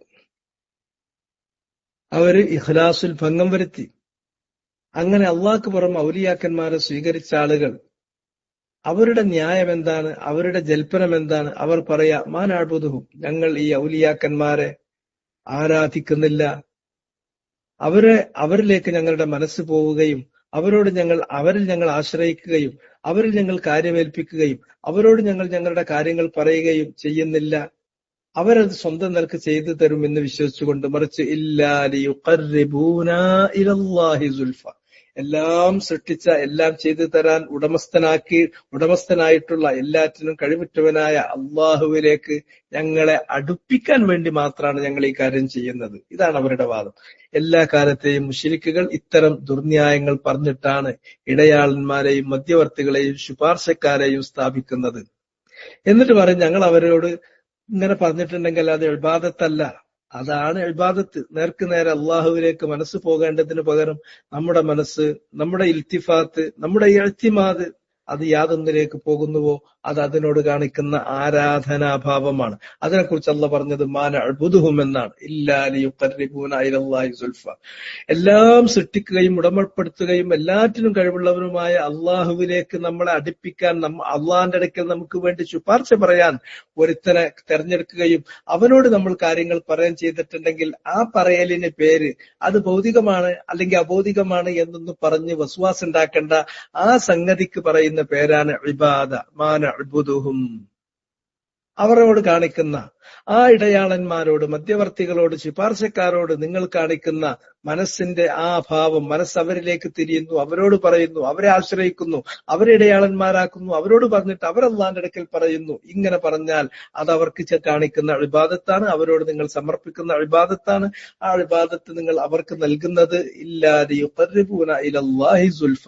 അവര് ഇഖ്ലാസിൽ ഭംഗം വരുത്തി. അങ്ങനെ അള്ളാഹ്ക്ക് പുറമെ ഔലിയാക്കന്മാരെ സ്വീകരിച്ച ആളുകൾ, അവരുടെ ന്യായം എന്താണ്? അവരുടെ ജൽപ്പനം എന്താണ്? അവർ പറയാ മാ നഅ്ബുദുഹും, ഞങ്ങൾ ഈ ഔലിയാക്കന്മാരെ ആരാധിക്കുന്നില്ല, അവരിലേക്ക് ഞങ്ങളുടെ മനസ്സ് പോവുകയും അവരിൽ ഞങ്ങൾ ആശ്രയിക്കുകയും അവരിൽ ഞങ്ങൾ കാര്യമേൽപ്പിക്കുകയും അവരോട് ഞങ്ങൾ ഞങ്ങളുടെ കാര്യങ്ങൾ പറയുകയും ചെയ്യുന്നില്ല. അവരത് സ്വന്തം നിലക്ക് ചെയ്തു തരുമെന്ന് വിശ്വസിച്ചുകൊണ്ട്, മറിച്ച് ഇല്ലാ ലിയുഖർരിബൂനാ ഇലല്ലാഹി സുൽഫ, എല്ലാം സൃഷ്ടിച്ച, എല്ലാം ചെയ്തു തരാൻ ഉടമസ്ഥനായിട്ടുള്ള, എല്ലാറ്റിനും കഴിവുറ്റവനായ അള്ളാഹുവിലേക്ക് ഞങ്ങളെ അടുപ്പിക്കാൻ വേണ്ടി മാത്രമാണ് ഞങ്ങൾ ഈ കാര്യം ചെയ്യുന്നത്. ഇതാണ് അവരുടെ വാദം. എല്ലാ കാലത്തെയും മുശ്രിക്കുകൾ ഇത്തരം ദുർന്യായങ്ങൾ പറഞ്ഞിട്ടാണ് ഇടയാളന്മാരെയും മധ്യവർത്തികളെയും ശുപാർശക്കാരെയും സ്ഥാപിക്കുന്നത്. എന്നിട്ട് പറയും ഞങ്ങൾ അവരോട് ഇങ്ങനെ പറഞ്ഞിട്ടുണ്ടെങ്കിൽ അത് ഇബാദത്തല്ല. അതാണ് ഇബാദത്ത്. നേർക്ക് നേരെ അള്ളാഹുവിലേക്ക് മനസ്സ് പോകേണ്ടതിന് പകരം നമ്മുടെ മനസ്സ്, നമ്മുടെ ഇൽത്തിഫാത്ത്, നമ്മുടെ ഇഅ്തിമാദ് അത് യാതൊന്നിലേക്ക് പോകുന്നുവോ അത് അതിനോട് കാണിക്കുന്ന ആരാധനാഭാവമാണ്. അതിനെക്കുറിച്ച് അള്ളാഹ് പറഞ്ഞത് മാ നഅ്ബുദുഹും എന്നാണ്, ഇല്ലാ ലിയുഖർരിബൂനാ ഇലല്ലാഹി സുൽഫ. എല്ലാം സൃഷ്ടിക്കുകയും ഉടമപ്പെടുത്തുകയും എല്ലാറ്റിനും കഴിവുള്ളവരുമായ അള്ളാഹുവിലേക്ക് നമ്മളെ അടുപ്പിക്കാൻ, അള്ളാഹിന്റെ അടുക്കൽ നമുക്ക് വേണ്ടി ശുപാർശ പറയാൻ ഒരുത്തനെ തെരഞ്ഞെടുക്കുകയും അവനോട് നമ്മൾ കാര്യങ്ങൾ പറയാൻ ചെയ്തിട്ടുണ്ടെങ്കിൽ ആ പറയലിന് പേര് അത് ഭൗതികമാണ് അല്ലെങ്കിൽ അഭൗതികമാണ് എന്നൊന്നും പറഞ്ഞ് വസ്വാസ് ഉണ്ടാക്കേണ്ട. ആ സംഗതിക്ക് പറയുന്ന പേരാണ് ഇബാദ. മാ നഅ്ബുദുഹും, അവരോട് കാണിക്കുന്ന, ആ ഇടയാളന്മാരോട്, മധ്യവർത്തികളോട്, ശുപാർശക്കാരോട് നിങ്ങൾ കാണിക്കുന്ന മനസ്സിന്റെ ആ ഭാവം, മനസ്സ് അവരിലേക്ക് തിരിയുന്നു, അവരോട് പറയുന്നു, അവരെ ആശ്രയിക്കുന്നു, അവരെ ഇടയാളന്മാരാക്കുന്നു, അവരോട് പറഞ്ഞിട്ട് അവർ അല്ലാഹുവിന്റെ അടുക്കൽ പറയുന്നു. ഇങ്ങനെ പറഞ്ഞാൽ അത് അവർക്ക് കാണിക്കുന്ന ഇബാദത്താണ്, അവരോട് നിങ്ങൾ സമർപ്പിക്കുന്ന ഇബാദത്താണ്. ആ ഇബാദത്ത് നിങ്ങൾ അവർക്ക് നൽകുന്നത് ഇല്ലാ ലിയുഖർരിബൂനാ ഇലല്ലാഹി സുൽഫ,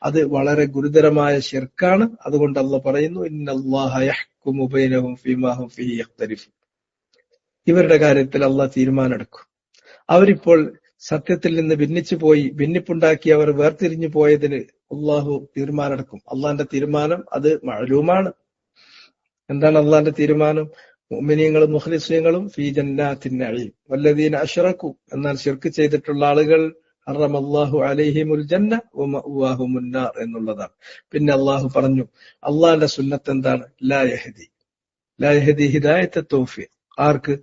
അത് വളരെ ഗുരുതരമായ ശിർക്കാണ്. അതുകൊണ്ട് അല്ലാഹ് പറയുന്നു ഇന്നല്ലാഹ യഹ്കുമു ബൈനഹും ഫീമാ ഹും ഫീഹി യഖ്തലിഫൂൻ, ഇവരുടെ കാര്യത്തിൽ അല്ലാഹ് തീരുമാനമെടുക്കും. അവരിപ്പോൾ സത്യത്തിൽ നിന്ന് ഭിന്നിപ്പുണ്ടാക്കി അവർ വേർതിരിഞ്ഞു പോയതിന് അല്ലാഹു തീരുമാനമെടുക്കും. അള്ളാന്റെ തീരുമാനം അത് മഅലൂമാണ്. എന്താണ് അള്ളാന്റെ തീരുമാനം? മുഅ്മിനീങ്ങളും മുഖ്ലിസീങ്ങളും ഫീ ജന്നാത്തിൻ നഈം വല്ലദീന അശ്റകൂ, എന്നാൽ ശിർക്ക് ചെയ്തിട്ടുള്ള ആളുകൾ ഹറമല്ലാഹു അലൈഹിമുൽ ജന്ന വമഅവാഹുമുൻ നാർ എന്നുള്ളതാണ്. പിന്നെ അള്ളാഹു പറഞ്ഞു അള്ളാന്റെ സുന്നത്ത് എന്താണ്? ലാ യഹ്ദി ഹിദായത്ത തൗഫീഖ്. ആർക്ക്?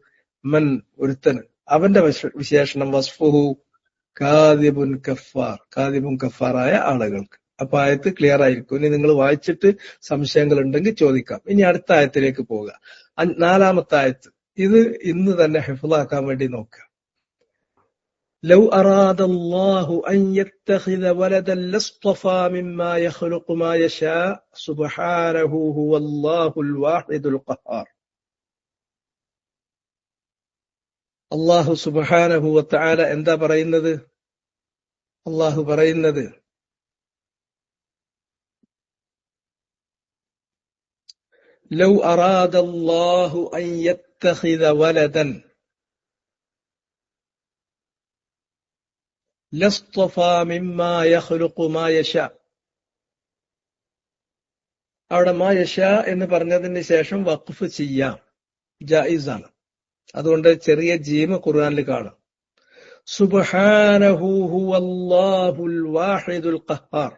മൻ, ഒരുത്തന്. അവന്റെ വിശേഷണം വസ്ഫുഹു കാദിബുൻ കഫാർ, കാദിബുൻ കഫാറായ ആളുകൾക്ക്. അപ്പൊ ആയത്ത് ക്ലിയർ ആയിരിക്കും. ഇനി നിങ്ങൾ വായിച്ചിട്ട് സംശയങ്ങൾ ഉണ്ടെങ്കിൽ ചോദിക്കാം. ഇനി അടുത്ത ആയത്തിലേക്ക് പോവുക. 4-ാമത്തെ ആയത്ത്. ഇത് ഇന്ന് തന്നെ ഹിഫ്ളാക്കാൻ വേണ്ടി നോക്കുക. ലൗ അറാദ അല്ലാഹു അൻ യത്തഖിദ വലദൻ ലസ്തഫാ മിമ്മാ യഖ്ലുഖു മാ യശാ സുബ്ഹാനഹു ഹുവല്ലാഹുൽ വാഹിദുൽ ഖഹാർ. അല്ലാഹു സുബ്ഹാനഹു വ തആല എന്താ പറയുന്നത്? അല്ലാഹു പറയുന്നത് ലൗ അറാദ അല്ലാഹു അൻ യത്തഖിദ വലദൻ ലസ്തഫാ മിമ്മാ യഖ്ലുഖു മാ യശാ. അവിടെ മാ യശാ എന്ന് പറഞ്ഞതിന് ശേഷം വഖഫ് ചെയ്യാം, ജായിസാണ്. അതുകൊണ്ട് ചെറിയ ജീമ് ഖുർആനിൽ കാണാം. സുബ്ഹാനഹു ഹുവല്ലാഹുൽ വാഹിദുൽ ഖഹാർ.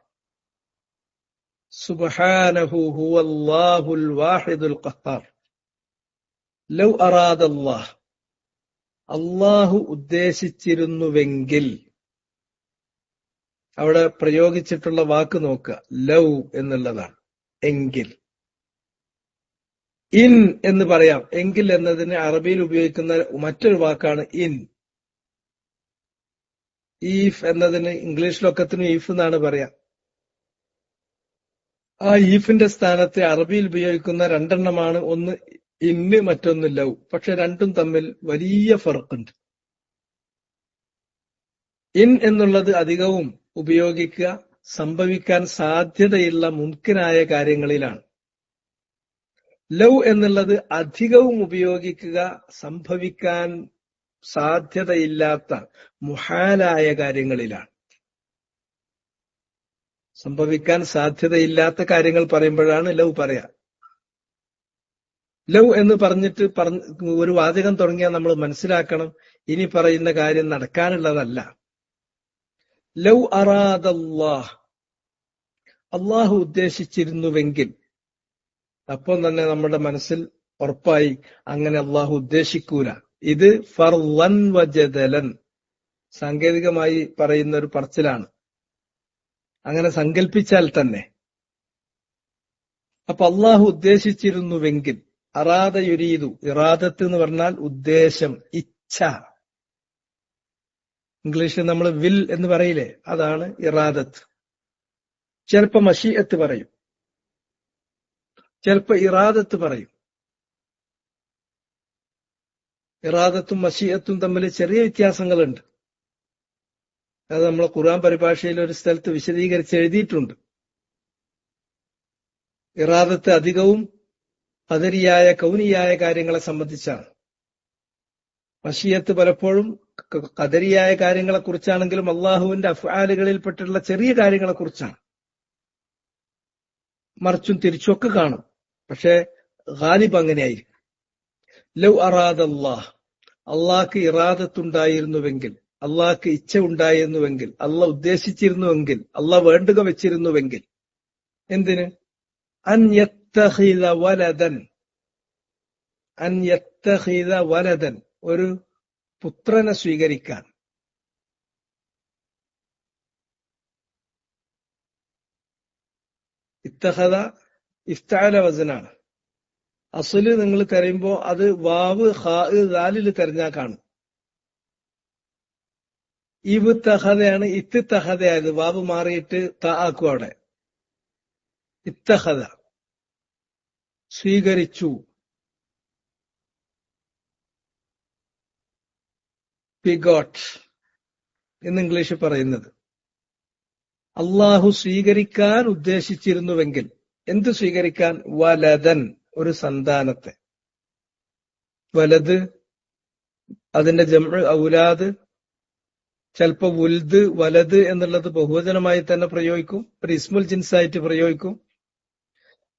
സുബ്ഹാനഹു ഹുവല്ലാഹുൽ വാഹിദുൽ ഖഹാർ. ലൗ അറാദ അല്ലാഹ്, അല്ലാഹു ഉദ്ദേശിച്ചിരുന്നുവെങ്കിൽ, അവിടെ പ്രയോഗിച്ചിട്ടുള്ള വാക്ക് നോക്കുക, ലൗ എന്നുള്ളതാണ്. എങ്കിൽ. ഇൻ എന്ന് പറയാം. എങ്കിൽ എന്നതിന് അറബിയിൽ ഉപയോഗിക്കുന്ന മറ്റൊരു വാക്കാണ് ഇൻ. ഈഫ് എന്നതിന് ഇംഗ്ലീഷിലൊക്കത്തിനും ഈഫ് എന്നാണ് പറയാ. ആ ഈഫിന്റെ സ്ഥാനത്ത് അറബിയിൽ ഉപയോഗിക്കുന്ന രണ്ടെണ്ണമാണ്, ഒന്ന് ഇന്ന് മറ്റൊന്ന് ലവ്. പക്ഷെ രണ്ടും തമ്മിൽ വലിയ ഫർക്കുണ്ട്. ഇൻ എന്നുള്ളത് അധികവും ഉപയോഗിക്കുക സംഭവിക്കാൻ സാധ്യതയുള്ള മുംകിനായ കാര്യങ്ങളിലാണ്. ലവ് എന്നുള്ളത് അധികവും ഉപയോഗിക്കുക സംഭവിക്കാൻ സാധ്യതയില്ലാത്ത മുഹാലായ കാര്യങ്ങളിലാണ്. സംഭവിക്കാൻ സാധ്യതയില്ലാത്ത കാര്യങ്ങൾ പറയുമ്പോഴാണ് ലവ് പറയാ. ലവ് എന്ന് പറഞ്ഞിട്ട് ഒരു വാചകം തുടങ്ങിയാൽ നമ്മൾ മനസ്സിലാക്കണം, ഇനി പറയുന്ന കാര്യം നടക്കാനുള്ളതല്ല. ലൗ അറാദല്ലാഹ്, അള്ളാഹു ഉദ്ദേശിച്ചിരുന്നുവെങ്കിൽ, അപ്പോൾ തന്നെ നമ്മുടെ മനസ്സിൽ ഉറപ്പായി അങ്ങനെ അള്ളാഹു ഉദ്ദേശിക്കൂല. ഇത് ഫർളൻ വജദലൻ, സാങ്കേതികമായി പറയുന്ന ഒരു പറച്ചിലാണ്. അങ്ങനെ സങ്കല്പിച്ചാൽ തന്നെ. അപ്പൊ അള്ളാഹു ഉദ്ദേശിച്ചിരുന്നുവെങ്കിൽ, അറാദ യുരീദു, ഇറാദത്ത് എന്ന് പറഞ്ഞാൽ ഉദ്ദേശം, ഇച്ഛ. ഇംഗ്ലീഷിൽ നമ്മൾ വിൽ എന്ന് പറയില്ലേ, അതാണ് ഇറാദത്ത്. ചിലപ്പോ മഷീഅത്ത് പറയും, ചിലപ്പോ ഇറാദത്ത് പറയും. ഇറാദത്തും മഷീഅത്തും തമ്മിൽ ചെറിയ വ്യത്യാസങ്ങളുണ്ട്. അത് നമ്മളെ ഖുർആൻ പരിഭാഷയിൽ ഒരു സ്ഥലത്ത് വിശദീകരിച്ച് എഴുതിയിട്ടുണ്ട്. ഇറാദത്ത് അധികവും ഖദരിയായ കൗനിയായ കാര്യങ്ങളെ സംബന്ധിച്ചാണ്. മഷീഅത്ത് പലപ്പോഴും ഖദരിയായ കാര്യങ്ങളെ കുറിച്ചാണെങ്കിലും അള്ളാഹുവിന്റെ അഫ്ആലുകളിൽപ്പെട്ടുള്ള ചെറിയ കാര്യങ്ങളെ കുറിച്ചാണ്. മറിച്ചും തിരിച്ചൊക്കെ കാണും. പക്ഷെ ഗാലിബ് അങ്ങനെയായിരിക്കും. ലൗ അറാദല്ലാഹ്, അള്ളാഹ്ക്ക് ഇറാദത്തുണ്ടായിരുന്നുവെങ്കിൽ, അള്ളാഹ്ക്ക് ഇച്ഛ ഉണ്ടായിരുന്നുവെങ്കിൽ, അള്ളാഹ് ഉദ്ദേശിച്ചിരുന്നുവെങ്കിൽ, അള്ളാഹ് വേണ്ടുക വെച്ചിരുന്നുവെങ്കിൽ, എന്തിന്? അൻ യത്തഖിദ വലദൻ, അൻ യത്തഖിദ വലദൻ, ഒരു പുത്രനെ സ്വീകരിക്കാൻ. ഇത്തഖദ ഇഫ്തഅല വസനാണ്. അസ്ല് നിങ്ങൾ തരുമ്പോ അത് വാവ് ഖാ ദാലിൽ തെരഞ്ഞാൽ കാണും. ഇവ് തഖദയാണ് ഇത്ത് തഖദയായത്, വാവ് മാറിയിട്ട് ത ആക്കും അവിടെ. ഇത്തഖദ സ്വീകരിച്ചു. ബിഗോട്ട് എന്ന് ഇംഗ്ലീഷിൽ പറയുന്നത്. അള്ളാഹു സ്വീകരിക്കാൻ ഉദ്ദേശിച്ചിരുന്നുവെങ്കിൽ, എന്ത് സ്വീകരിക്കാൻ? വലദൻ, ഒരു സന്താനത്തെ. വലത് അതിന്റെ ജംഉ ഔലാദ്. ചിലപ്പോ വുൽദ് വലത് എന്നുള്ളത് ബഹുവചനമായി തന്നെ പ്രയോഗിക്കും, ഒരു ഇസ്മുൽ ജിൻസായിട്ട് പ്രയോഗിക്കും.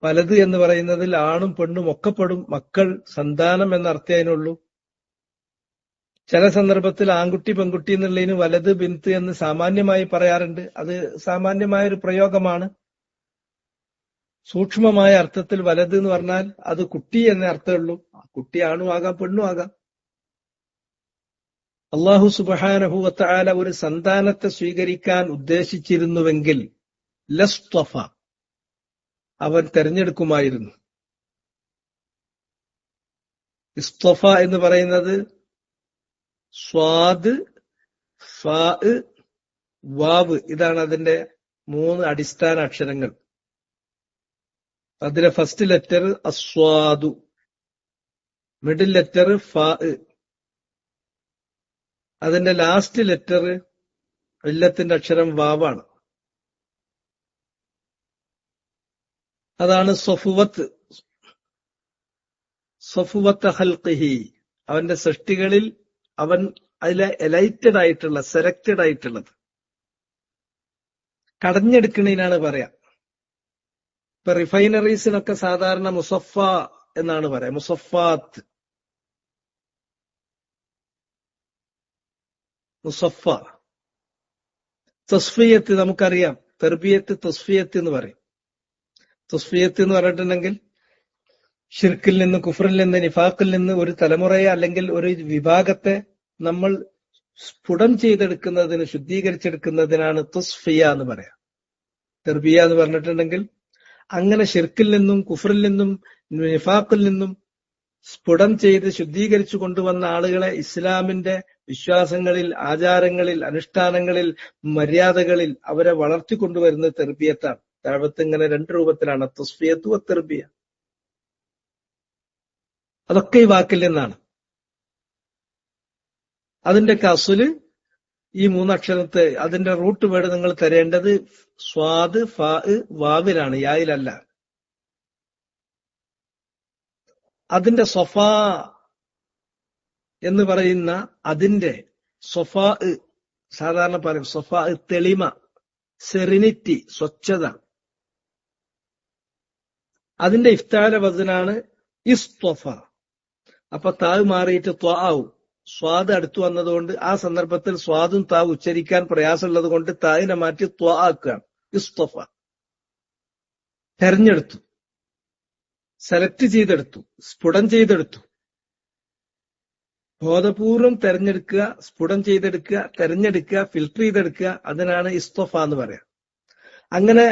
വലത് എന്ന് പറയുന്നതിൽ ആണും പെണ്ണും ഒക്കെ പെടും. മക്കൾ, സന്താനം എന്ന അർത്ഥം അതിനുള്ളൂ. ചില സന്ദർഭത്തിൽ ആൺകുട്ടി പെൺകുട്ടി എന്നുള്ളതിന് വലത് ബിന്ത് എന്ന് സാമാന്യമായി പറയാറുണ്ട്. അത് സാമാന്യമായ ഒരു പ്രയോഗമാണ്. സൂക്ഷ്മമായ അർത്ഥത്തിൽ വലത് എന്ന് പറഞ്ഞാൽ അത് കുട്ടി എന്ന അർത്ഥമുള്ളൂ. കുട്ടി ആണും ആകാം പെണ്ണും ആകാം. അള്ളാഹു സുബ്ഹാനഹു വ തആല ഒരു സന്താനത്തെ സ്വീകരിക്കാൻ ഉദ്ദേശിച്ചിരുന്നുവെങ്കിൽ ലസ്തഫ, അവൻ തെരഞ്ഞെടുക്കുമായിരുന്നു. ഇസ്തഫ എന്ന് പറയുന്നത് സ്വാദ്, ഫാ, വാവ്, ഇതാണ് അതിന്റെ 3 അടിസ്ഥാന അക്ഷരങ്ങൾ. അതിലെ ഫസ്റ്റ് ലെറ്റർ അസ്വാദു, മിഡിൽ ലെറ്റർ ഫാ, അതിന്റെ ലാസ്റ്റ് ലെറ്റർ ഇല്ലത്തിന്റെ അക്ഷരം വാവാണ്. അതാണ് സഫുവത്ത്, സഫുവത്ത് ഖൽഖിഹി, അവന്റെ സൃഷ്ടികളിൽ അവൻ അതിലെ എലൈറ്റഡ് ആയിട്ടുള്ള, സെലക്റ്റഡ് ആയിട്ടുള്ളത്. കടഞ്ഞെടുക്കണതിനാണ് പറയാ. ഇപ്പൊ റിഫൈനറീസിനൊക്കെ സാധാരണ മുസഫ എന്നാണ് പറയാ, മുസഫാത്ത്, മുസഫ. തസ്ഫിയത്ത് നമുക്കറിയാം, തെർബിയത്ത് തസ്ഫിയത്ത് എന്ന് പറയും. തസ്ഫിയത്ത് എന്ന് പറഞ്ഞിട്ടുണ്ടെങ്കിൽ ഷിർക്കിൽ നിന്ന്, കുഫറിൽ നിന്ന്, നിഫാഖിൽ നിന്ന് ഒരു തലമുറയെ അല്ലെങ്കിൽ ഒരു വിഭാഗത്തെ നമ്മൾ സ്ഫുടം ചെയ്തെടുക്കുന്നതിന്, ശുദ്ധീകരിച്ചെടുക്കുന്നതിനാണ് തസ്ഫിയ എന്ന് പറയാം. തെർബിയ എന്ന് പറഞ്ഞിട്ടുണ്ടെങ്കിൽ അങ്ങനെ ഷിർക്കിൽ നിന്നും കുഫറിൽ നിന്നും നിഫാഖിൽ നിന്നും സ്ഫുടം ചെയ്ത് ശുദ്ധീകരിച്ചു കൊണ്ടുവന്ന ആളുകളെ ഇസ്ലാമിന്റെ വിശ്വാസങ്ങളിൽ, ആചാരങ്ങളിൽ, അനുഷ്ഠാനങ്ങളിൽ, മര്യാദകളിൽ അവരെ വളർത്തിക്കൊണ്ടുവരുന്നത് തെർബിയത്താണ്. ദഅവത്ത് ഇങ്ങനെ 2 രൂപത്തിലാണ്, തസ്ഫിയത്തു തെർബിയ. അതൊക്കെ ഈ വാക്കിൽ നിന്നാണ്. അതിന്റെ അസ്ല് ഈ 3 അക്ഷരത്തെ അതിന്റെ റൂട്ട് വേർഡ് നിങ്ങൾ തരേണ്ടത് സ്വാദ് ഫാ വാവിലാണ്, യായിലല്ല. അതിന്റെ സൊഫാ എന്ന് പറയുന്ന അതിന്റെ സൊഫാ സാധാരണ പറയും സൊഫാ തെളിമ, സെറിനിറ്റി, സ്വച്ഛത. അതിന്റെ ഇഫ്താല വസനാണ് ഇസ്ത്വഫ. അപ്പൊ താവ് മാറിയിട്ട് ത്വാവും. സ്വാദ് അടുത്തു വന്നതുകൊണ്ട് ആ സന്ദർഭത്തിൽ സ്വാദും താവ് ഉച്ചരിക്കാൻ പ്രയാസമുള്ളത് കൊണ്ട് താവിനെ മാറ്റി ത്വാ ആക്കുകയാണ്. ഇസ്ത്വഫ, തെരഞ്ഞെടുത്തു, സെലക്ട് ചെയ്തെടുത്തു, സ്ഫുടം ചെയ്തെടുത്തു. ബോധപൂർവം തെരഞ്ഞെടുക്കുക, സ്ഫുടം ചെയ്തെടുക്കുക, തെരഞ്ഞെടുക്കുക, ഫിൽട്ടർ ചെയ്തെടുക്കുക. അതിനാണ് ഇസ്ത്വഫ എന്ന് പറയാം. അങ്ങനെ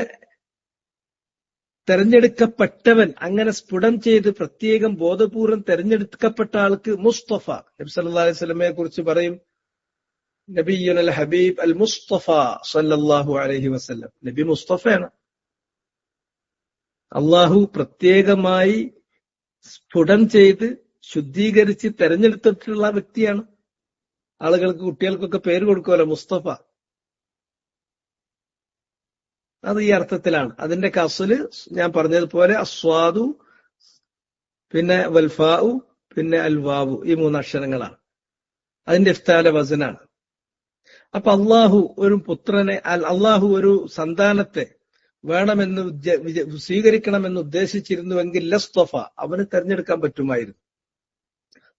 തെരഞ്ഞെടുക്കപ്പെട്ടവൻ, അങ്ങനെ സ്ഫുടം ചെയ്ത് പ്രത്യേകം ബോധപൂർവം തെരഞ്ഞെടുക്കപ്പെട്ട ആൾക്ക് മുസ്തഫ. നബി സല്ലല്ലാഹു അലൈഹി വസല്ലമയെ കുറിച്ച് പറയും, നബിയുൽ ഹബീബ് അൽ മുസ്തഫ സല്ലല്ലാഹു അലൈഹി വസല്ലം. നബി മുസ്തഫയാണ്. അള്ളാഹു പ്രത്യേകമായി സ്ഫുടം ചെയ്ത് ശുദ്ധീകരിച്ച് തെരഞ്ഞെടുത്തിട്ടുള്ള വ്യക്തിയാണ്. ആളുകൾക്ക്, കുട്ടികൾക്കൊക്കെ പേര് കൊടുക്കുമല്ലോ മുസ്തഫ. അത് ഈ അർത്ഥത്തിലാണ്. അതിന്റെ കസ്ല് ഞാൻ പറഞ്ഞതുപോലെ അസ്വാദു, പിന്നെ വൽഫാഉ, പിന്നെ അൽവാവു, ഈ 3 അക്ഷരങ്ങളാണ്. അതിന്റെ ഇഫ്താല വസനാണ്. അപ്പൊ അള്ളാഹു ഒരു പുത്രനെ, അള്ളാഹു ഒരു സന്താനത്തെ വേണമെന്ന് സ്വീകരിക്കണമെന്ന് ഉദ്ദേശിച്ചിരുന്നുവെങ്കിൽ ലസ്തഫ, അവന് തെരഞ്ഞെടുക്കാൻ പറ്റുമായിരുന്നു.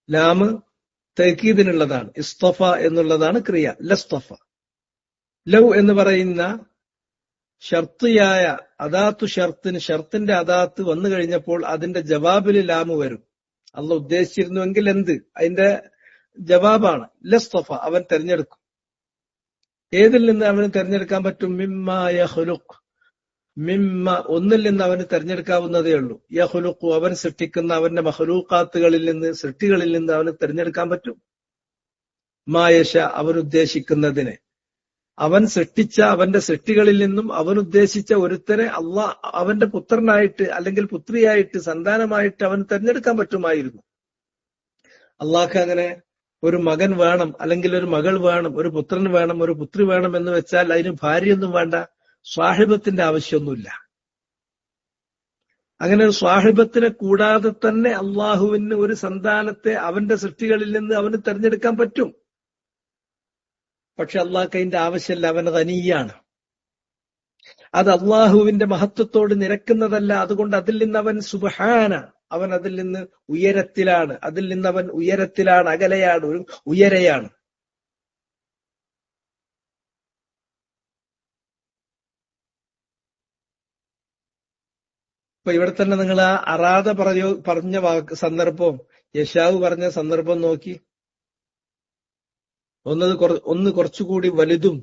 ലാമ് തഅക്കീദിനുള്ളതാണ്, ഇസ്തഫ എന്നുള്ളതാണ് ക്രിയ. ലസ്തഫ. ലൗ എന്ന് പറയുന്ന ഷർത്തിയായ അദാത്തു ഷർത്തിന്, ഷർത്തിന്റെ അദാത്ത് വന്നു കഴിഞ്ഞപ്പോൾ അതിന്റെ ജവാബില് ലാമ് വരും. അള്ളാഹ് ഉദ്ദേശിച്ചിരുന്നുവെങ്കിൽ എന്ത്, അതിന്റെ ജവാബാണ് ലസ്തഫ, അവൻ തെരഞ്ഞെടുക്കും. ഏതിൽ നിന്ന് അവന് തെരഞ്ഞെടുക്കാൻ പറ്റും? മിമ്മ യഖ്ലുഖ്, മിമ്മ, ഒന്നിൽ നിന്ന് അവന് തെരഞ്ഞെടുക്കാവുന്നതേ ഉള്ളൂ. യഖ്ലുഖു, അവൻ സൃഷ്ടിക്കുന്ന അവന്റെ മഖ്ലൂഖാത്തുകളിൽ നിന്ന്, സൃഷ്ടികളിൽ നിന്ന് അവന് തെരഞ്ഞെടുക്കാൻ പറ്റും. മാ യശ, അവൻ ഉദ്ദേശിക്കുന്നതിനെ. അവൻ സൃഷ്ടിച്ച അവന്റെ സൃഷ്ടികളിൽ നിന്നും അവൻ ഉദ്ദേശിച്ച ഒരുത്തരെ അള്ളാഹ് അവന്റെ പുത്രനായിട്ട് അല്ലെങ്കിൽ പുത്രിയായിട്ട്, സന്താനമായിട്ട് അവൻ തെരഞ്ഞെടുക്കാൻ പറ്റുമായിരുന്നു. അള്ളാഹ്ക്ക് അങ്ങനെ ഒരു മകൻ വേണം, അല്ലെങ്കിൽ ഒരു മകൾ വേണം, ഒരു പുത്രൻ വേണം, ഒരു പുത്രി വേണം എന്ന് വെച്ചാൽ അതിന് ഭാര്യയൊന്നും വേണ്ട, സ്വാഹിബത്തിന്റെ ആവശ്യമൊന്നുമില്ല. അങ്ങനെ ഒരു സ്വാഹിബത്തിനെ കൂടാതെ തന്നെ അള്ളാഹുവിന് ഒരു സന്താനത്തെ അവന്റെ സൃഷ്ടികളിൽ നിന്ന് അവന് തെരഞ്ഞെടുക്കാൻ പറ്റും. പക്ഷെ അള്ളാഹ്ക്ക് അതിന്റെ ആവശ്യമില്ല, അവൻ ഗനിയാണ്. അത് അള്ളാഹുവിന്റെ മഹത്വത്തോട് നിരക്കുന്നതല്ല. അതുകൊണ്ട് അതിൽ നിന്ന് അവൻ സുബ്ഹാന, അവൻ അതിൽ നിന്ന് ഉയരത്തിലാണ്, അതിൽ നിന്ന് അവൻ ഉയരത്തിലാണ്, അകലെയാണ്, ഒരു ഉയരയാണ്. ഇപ്പൊ ഇവിടെ തന്നെ നിങ്ങൾ ആ അറാദ പറഞ്ഞ സന്ദർഭം, യശാവ് പറഞ്ഞ സന്ദർഭം നോക്കി. ഒന്ന് കുറച്ചുകൂടി വലുതും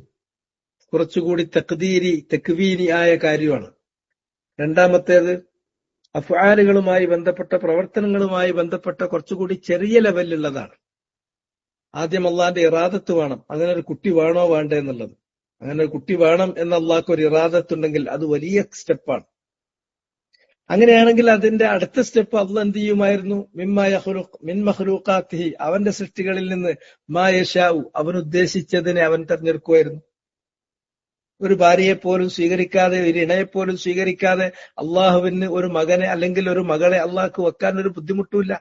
കുറച്ചുകൂടി തെക്വീനി ആയ കാര്യമാണ്. രണ്ടാമത്തേത് അഫ്ആലുകളുമായി ബന്ധപ്പെട്ട, പ്രവർത്തനങ്ങളുമായി ബന്ധപ്പെട്ട കുറച്ചുകൂടി ചെറിയ ലെവലിലുള്ളതാണ്. ആദ്യം അള്ളാന്റെ ഇറാദത്ത് വേണം, അങ്ങനെ ഒരു കുട്ടി വേണോ വേണ്ടേ എന്നുള്ളത്. അങ്ങനെ ഒരു കുട്ടി വേണം എന്ന അള്ളാഹ്ക്ക് ഒരു ഇറാദത്തുണ്ടെങ്കിൽ അത് വലിയ സ്റ്റെപ്പാണ്. അങ്ങനെയാണെങ്കിൽ അതിന്റെ അടുത്ത സ്റ്റെപ്പ് അള്ളാഹ് എന്ത് ചെയ്യുമായിരുന്നു? മിമ്മ യഖ്ലുഖ് മിൻ മഖ്ലൂഖാത്തിഹി, അവന്റെ സൃഷ്ടികളിൽ നിന്ന് മാ യശാഉ, അവൻ ഉദ്ദേശിച്ചതിനെ അവൻ തെരഞ്ഞെടുക്കുമായിരുന്നു. ഒരു ഭാര്യയെ പോലും സ്വീകരിക്കാതെ, ഒരു ഇണയെപ്പോലും സ്വീകരിക്കാതെ അള്ളാഹുവിന് ഒരു മകനെ അല്ലെങ്കിൽ ഒരു മകളെ അള്ളാഹ്ക്ക് വെക്കാൻ ഒരു ബുദ്ധിമുട്ടുമില്ല.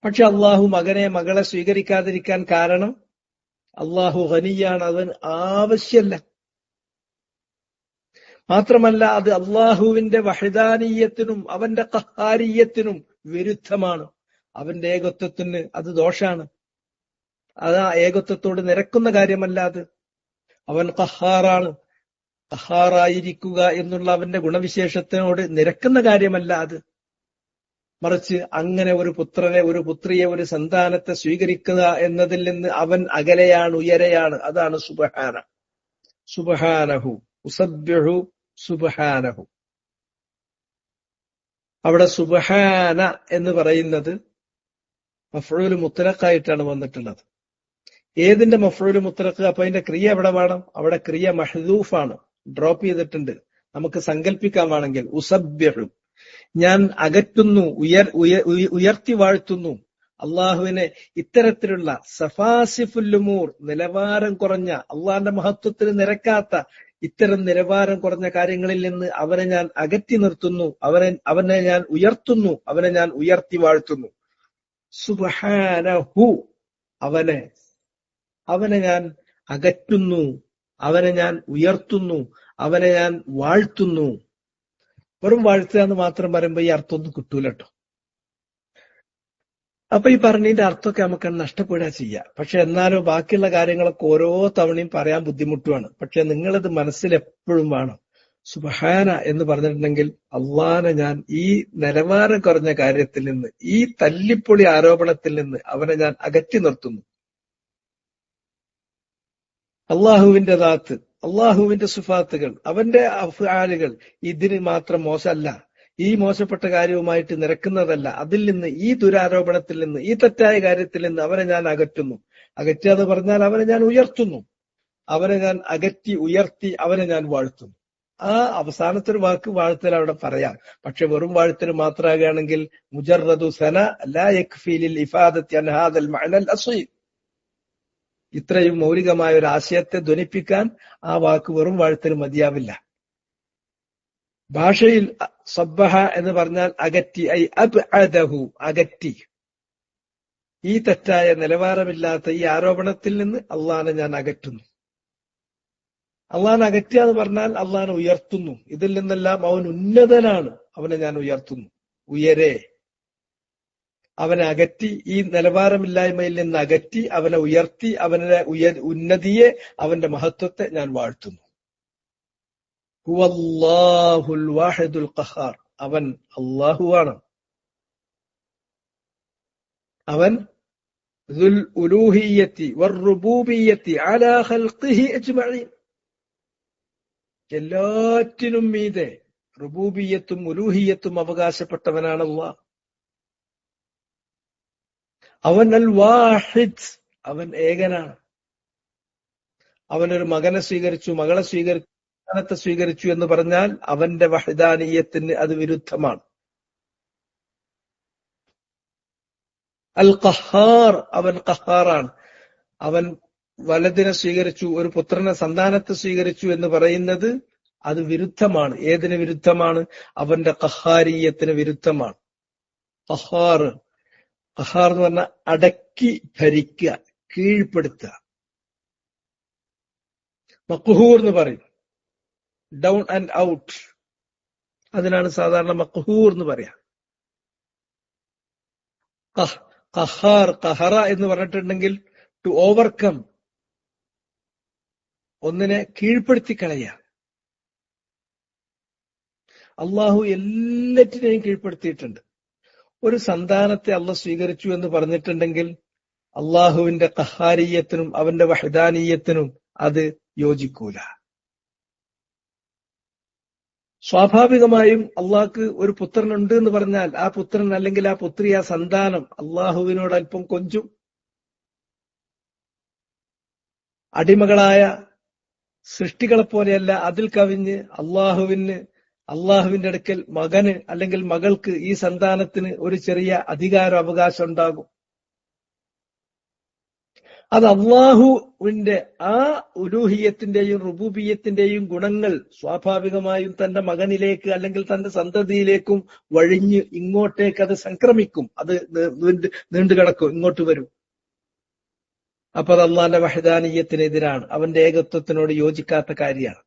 പക്ഷെ അള്ളാഹു മകളെ സ്വീകരിക്കാതിരിക്കാൻ കാരണം അള്ളാഹു ഗനിയാണ്, അവൻ ആവശ്യമല്ല. മാത്രമല്ല അത് അള്ളാഹുവിന്റെ വഹദാനീയത്തിനും അവന്റെ ഖഹാരിയത്തിനും വിരുദ്ധമാണ്. അവന്റെ ഏകത്വത്തിന് അത് ദോഷാണ്. അത് ആ ഏകത്വത്തോട് നിരക്കുന്ന കാര്യമല്ല. അത് അവൻ ഖഹാറാണ്. ഖഹാറായിരിക്കുക എന്നുള്ള അവന്റെ ഗുണവിശേഷത്തിനോട് നിരക്കുന്ന കാര്യമല്ല അത്. മറിച്ച് അങ്ങനെ ഒരു പുത്രനെ, ഒരു പുത്രിയെ, ഒരു സന്താനത്തെ സ്വീകരിക്കുക എന്നതിൽ നിന്ന് അവൻ അകലെയാണ്, ഉയരെയാണ്. അതാണ് സുബ്ഹാന. സുബ്ഹാനഹു ഉസബ്ബിഹു സുബ്ഹാനഹു. അവിടെ സുബ്ഹാന എന്ന് പറയുന്നത് മഫ്ഊൽ മുത്ലഖായിട്ടാണ് വന്നിട്ടുള്ളത്. ഏതിന്റെ മഫ്ഊൽ മുത്ലഖ്? അപ്പൊ അതിന്റെ ക്രിയ എവിടെ വേണം? അവിടെ ക്രിയ മഹ്ദൂഫാണ്, ഡ്രോപ്പ് ചെയ്തിട്ടുണ്ട്. നമുക്ക് സങ്കല്പിക്കാമാണെങ്കിൽ ഉസബ്ബിഹു, ഞാൻ അകറ്റുന്നു, ഉയർത്തി വാഴ്ത്തുന്നു അള്ളാഹുവിനെ. ഇത്തരത്തിലുള്ള സഫാസിഫുൽ ഉമൂർ, നിലവാരം കുറഞ്ഞ, അള്ളാഹിന്റെ മഹത്വത്തിന് നിരക്കാത്ത ഇത്തരം നിലവാരം കുറഞ്ഞ കാര്യങ്ങളിൽ നിന്ന് അവനെ ഞാൻ അകറ്റി നിർത്തുന്നു, അവനെ ഞാൻ ഉയർത്തുന്നു, അവനെ ഞാൻ ഉയർത്തി വാഴ്ത്തുന്നു. സുബ്ഹാനഹു, അവനെ ഞാൻ അകറ്റുന്നു, അവനെ ഞാൻ ഉയർത്തുന്നു, അവനെ ഞാൻ വാഴ്ത്തുന്നു. വെറും വാഴ്ത്തുക എന്ന് മാത്രം പറയുമ്പോ ഈ അർത്ഥമൊന്നും കിട്ടൂല കേട്ടോ. അപ്പൊ ഈ പറഞ്ഞതിന്റെ അർത്ഥമൊക്കെ നമുക്ക് നഷ്ടപ്പെടുക ചെയ്യാം. പക്ഷെ എന്നാലും ബാക്കിയുള്ള കാര്യങ്ങളൊക്കെ ഓരോ തവണയും പറയാൻ ബുദ്ധിമുട്ടുമാണ്. പക്ഷെ നിങ്ങളത് മനസ്സിൽ എപ്പോഴും വേണം. സുബ്ഹാന എന്ന് പറഞ്ഞിട്ടുണ്ടെങ്കിൽ അള്ളാനെ ഞാൻ ഈ നിലവാരം കുറഞ്ഞ കാര്യത്തിൽ നിന്ന്, ഈ തല്ലിപ്പൊളി ആരോപണത്തിൽ നിന്ന് അവനെ ഞാൻ അകറ്റി നിർത്തുന്നു. അള്ളാഹുവിന്റെ ദാത്ത്, അള്ളാഹുവിന്റെ സിഫാത്തുകൾ, അവന്റെ അഫ്ആലുകൾ ഇതിന് മാത്രം മോശമല്ല, ഈ മോശപ്പെട്ട കാര്യവുമായിട്ട് നിരക്കുന്നതല്ല. അതിൽ നിന്ന്, ഈ ദുരാരോപണത്തിൽ നിന്ന്, ഈ തെറ്റായ കാര്യത്തിൽ നിന്ന് അവനെ ഞാൻ അകറ്റുന്നു. അകറ്റുക എന്ന് പറഞ്ഞാൽ അവനെ ഞാൻ ഉയർത്തുന്നു, അവനെ ഞാൻ അകറ്റി ഉയർത്തി അവനെ ഞാൻ വാഴ്ത്തുന്നു. ആ അവസാനത്തെ ഒരു വാക്ക് വാഴ്ത്തൽ അവിടെ പറയാം. പക്ഷെ വെറും വാഴ്ത്തൽ മാത്രമാകുകയാണെങ്കിൽ മുജറദു സന ലാ യക്ഫി ലിൽ ഇഫാദത്തി അൻ ഹാദൽ മഅനൽ അസ്ലി, ഇത്രയും മൗലികമായ ഒരു ആശയത്തെ ധ്വനിപ്പിക്കാൻ ആ വാക്ക് വെറും വാഴ്ത്തൽ മതിയാവില്ല. ഭാഷയിൽ സബ്ബഹ എന്ന് പറഞ്ഞാൽ അകറ്റി, ഐ അബ്അദഹു, അകറ്റി. ഈ തെറ്റായ നിലവാരമില്ലാത്ത ഈ ആരോപണത്തിൽ നിന്ന് അള്ളാനെ ഞാൻ അകറ്റുന്നു. അള്ളാനെ അകറ്റുക എന്ന് പറഞ്ഞാൽ അള്ളാനെ ഉയർത്തുന്നു. ഇതിൽ നിന്നെല്ലാം അവൻ ഉന്നതനാണ്, അവനെ ഞാൻ ഉയർത്തുന്നു. ഉയരെ, അവനെ അകറ്റി, ഈ നിലവാരമില്ലായ്മയിൽ നിന്ന് അകറ്റി അവനെ ഉയർത്തി, അവന്റെ ഉന്നതിയെ, അവന്റെ മഹത്വത്തെ ഞാൻ വാഴ്ത്തുന്നു. ഹുവല്ലാഹുൽ വാഹിദുൽ ഖഹാർ, അവൻ അല്ലാഹുവാണ്. അവൻ ദുൽ ഉലൂഹിയ്യത്തി വറുബൂബിയ്യത്തി അലാ ഖൽഖിഹി അജ്മഈൻ, എല്ലാറ്റിനും മീതെ റുബൂബിയ്യത്തും ഉലൂഹിയ്യത്തും അവകാശപ്പെട്ടവനാണ് അല്ലാഹ്. അവൻ അൽ വാഹിദ്, അവൻ ഏകനാണ്. അവനൊരു മകനെ സ്വീകരിച്ചു, മകളെ സ്വീകരിച്ചു, സ്ഥാനത്തെ സ്വീകരിച്ചു എന്ന് പറഞ്ഞാൽ അവന്റെ വഹദാനിയത്തിന് അത് വിരുദ്ധമാണ്. അൽ ഖഹാർ, അവൻ ഖഹാറാണ്. അവൻ വലതിനെ സ്വീകരിച്ചു, ഒരു പുത്രനെ, സന്താനത്തെ സ്വീകരിച്ചു എന്ന് പറയുന്നത് അത് വിരുദ്ധമാണ്. ഏതിന് വിരുദ്ധമാണ്? അവന്റെ ഖഹാരിയത്തിന് വിരുദ്ധമാണ്. ഖഹാർ, ഖഹാർ എന്ന് പറഞ്ഞാൽ അടക്കി ഭരിക്കുക, കീഴ്പ്പെടുത്തുക. മഖ്ഹൂർ എന്ന് പറയും, ഡൗൺ ആൻഡ് ഔട്ട്, അതിനാണ് സാധാരണ മഖ്ഹൂർ എന്ന് പറയാം. ഖഹാർ, ഖഹറ എന്ന് പറഞ്ഞിട്ടുണ്ടെങ്കിൽ ടു ഓവർകം, ഒന്നിനെ കീഴ്പ്പെടുത്തി കളയുക. അള്ളാഹു എല്ലാറ്റിനെയും കീഴ്പ്പെടുത്തിയിട്ടുണ്ട്. ഒരു സന്താനത്തെ അള്ളാഹ് സ്വീകരിച്ചു എന്ന് പറഞ്ഞിട്ടുണ്ടെങ്കിൽ അള്ളാഹുവിന്റെ ഖഹാരിയത്തിനും അവന്റെ വഹദാനീയത്തിനും അത് യോജിക്കൂല. സ്വാഭാവികമായും അള്ളാഹ്ക്ക് ഒരു പുത്രനുണ്ട് എന്ന് പറഞ്ഞാൽ ആ പുത്രൻ അല്ലെങ്കിൽ ആ പുത്രി, ആ സന്താനം അള്ളാഹുവിനോട് അല്പം കൊഞ്ചും. അടിമകളായ സൃഷ്ടികളെ പോലെയല്ല, അതിൽ കവിഞ്ഞ് അള്ളാഹുവിന്റെ അടുക്കൽ മകന് അല്ലെങ്കിൽ മകൾക്ക്, ഈ സന്താനത്തിന് ഒരു ചെറിയ അധികാര അവകാശം ഉണ്ടാകും. അത് അള്ളാഹുവിന്റെ ആ ഉലൂഹിയത്തിന്റെയും റുബൂബിയത്തിന്റെയും ഗുണങ്ങൾ സ്വാഭാവികമായും തന്റെ മകനിലേക്ക് അല്ലെങ്കിൽ തന്റെ സന്തതിയിലേക്കും വഴിഞ്ഞ് ഇങ്ങോട്ടേക്ക് അത് സംക്രമിക്കും, അത് നീണ്ടുകിടക്കും, ഇങ്ങോട്ട് വരും. അപ്പൊ അത് അള്ളാന്റെ വഹദാനീയത്തിനെതിരാണ്, അവന്റെ ഏകത്വത്തിനോട് യോജിക്കാത്ത കാര്യമാണ്.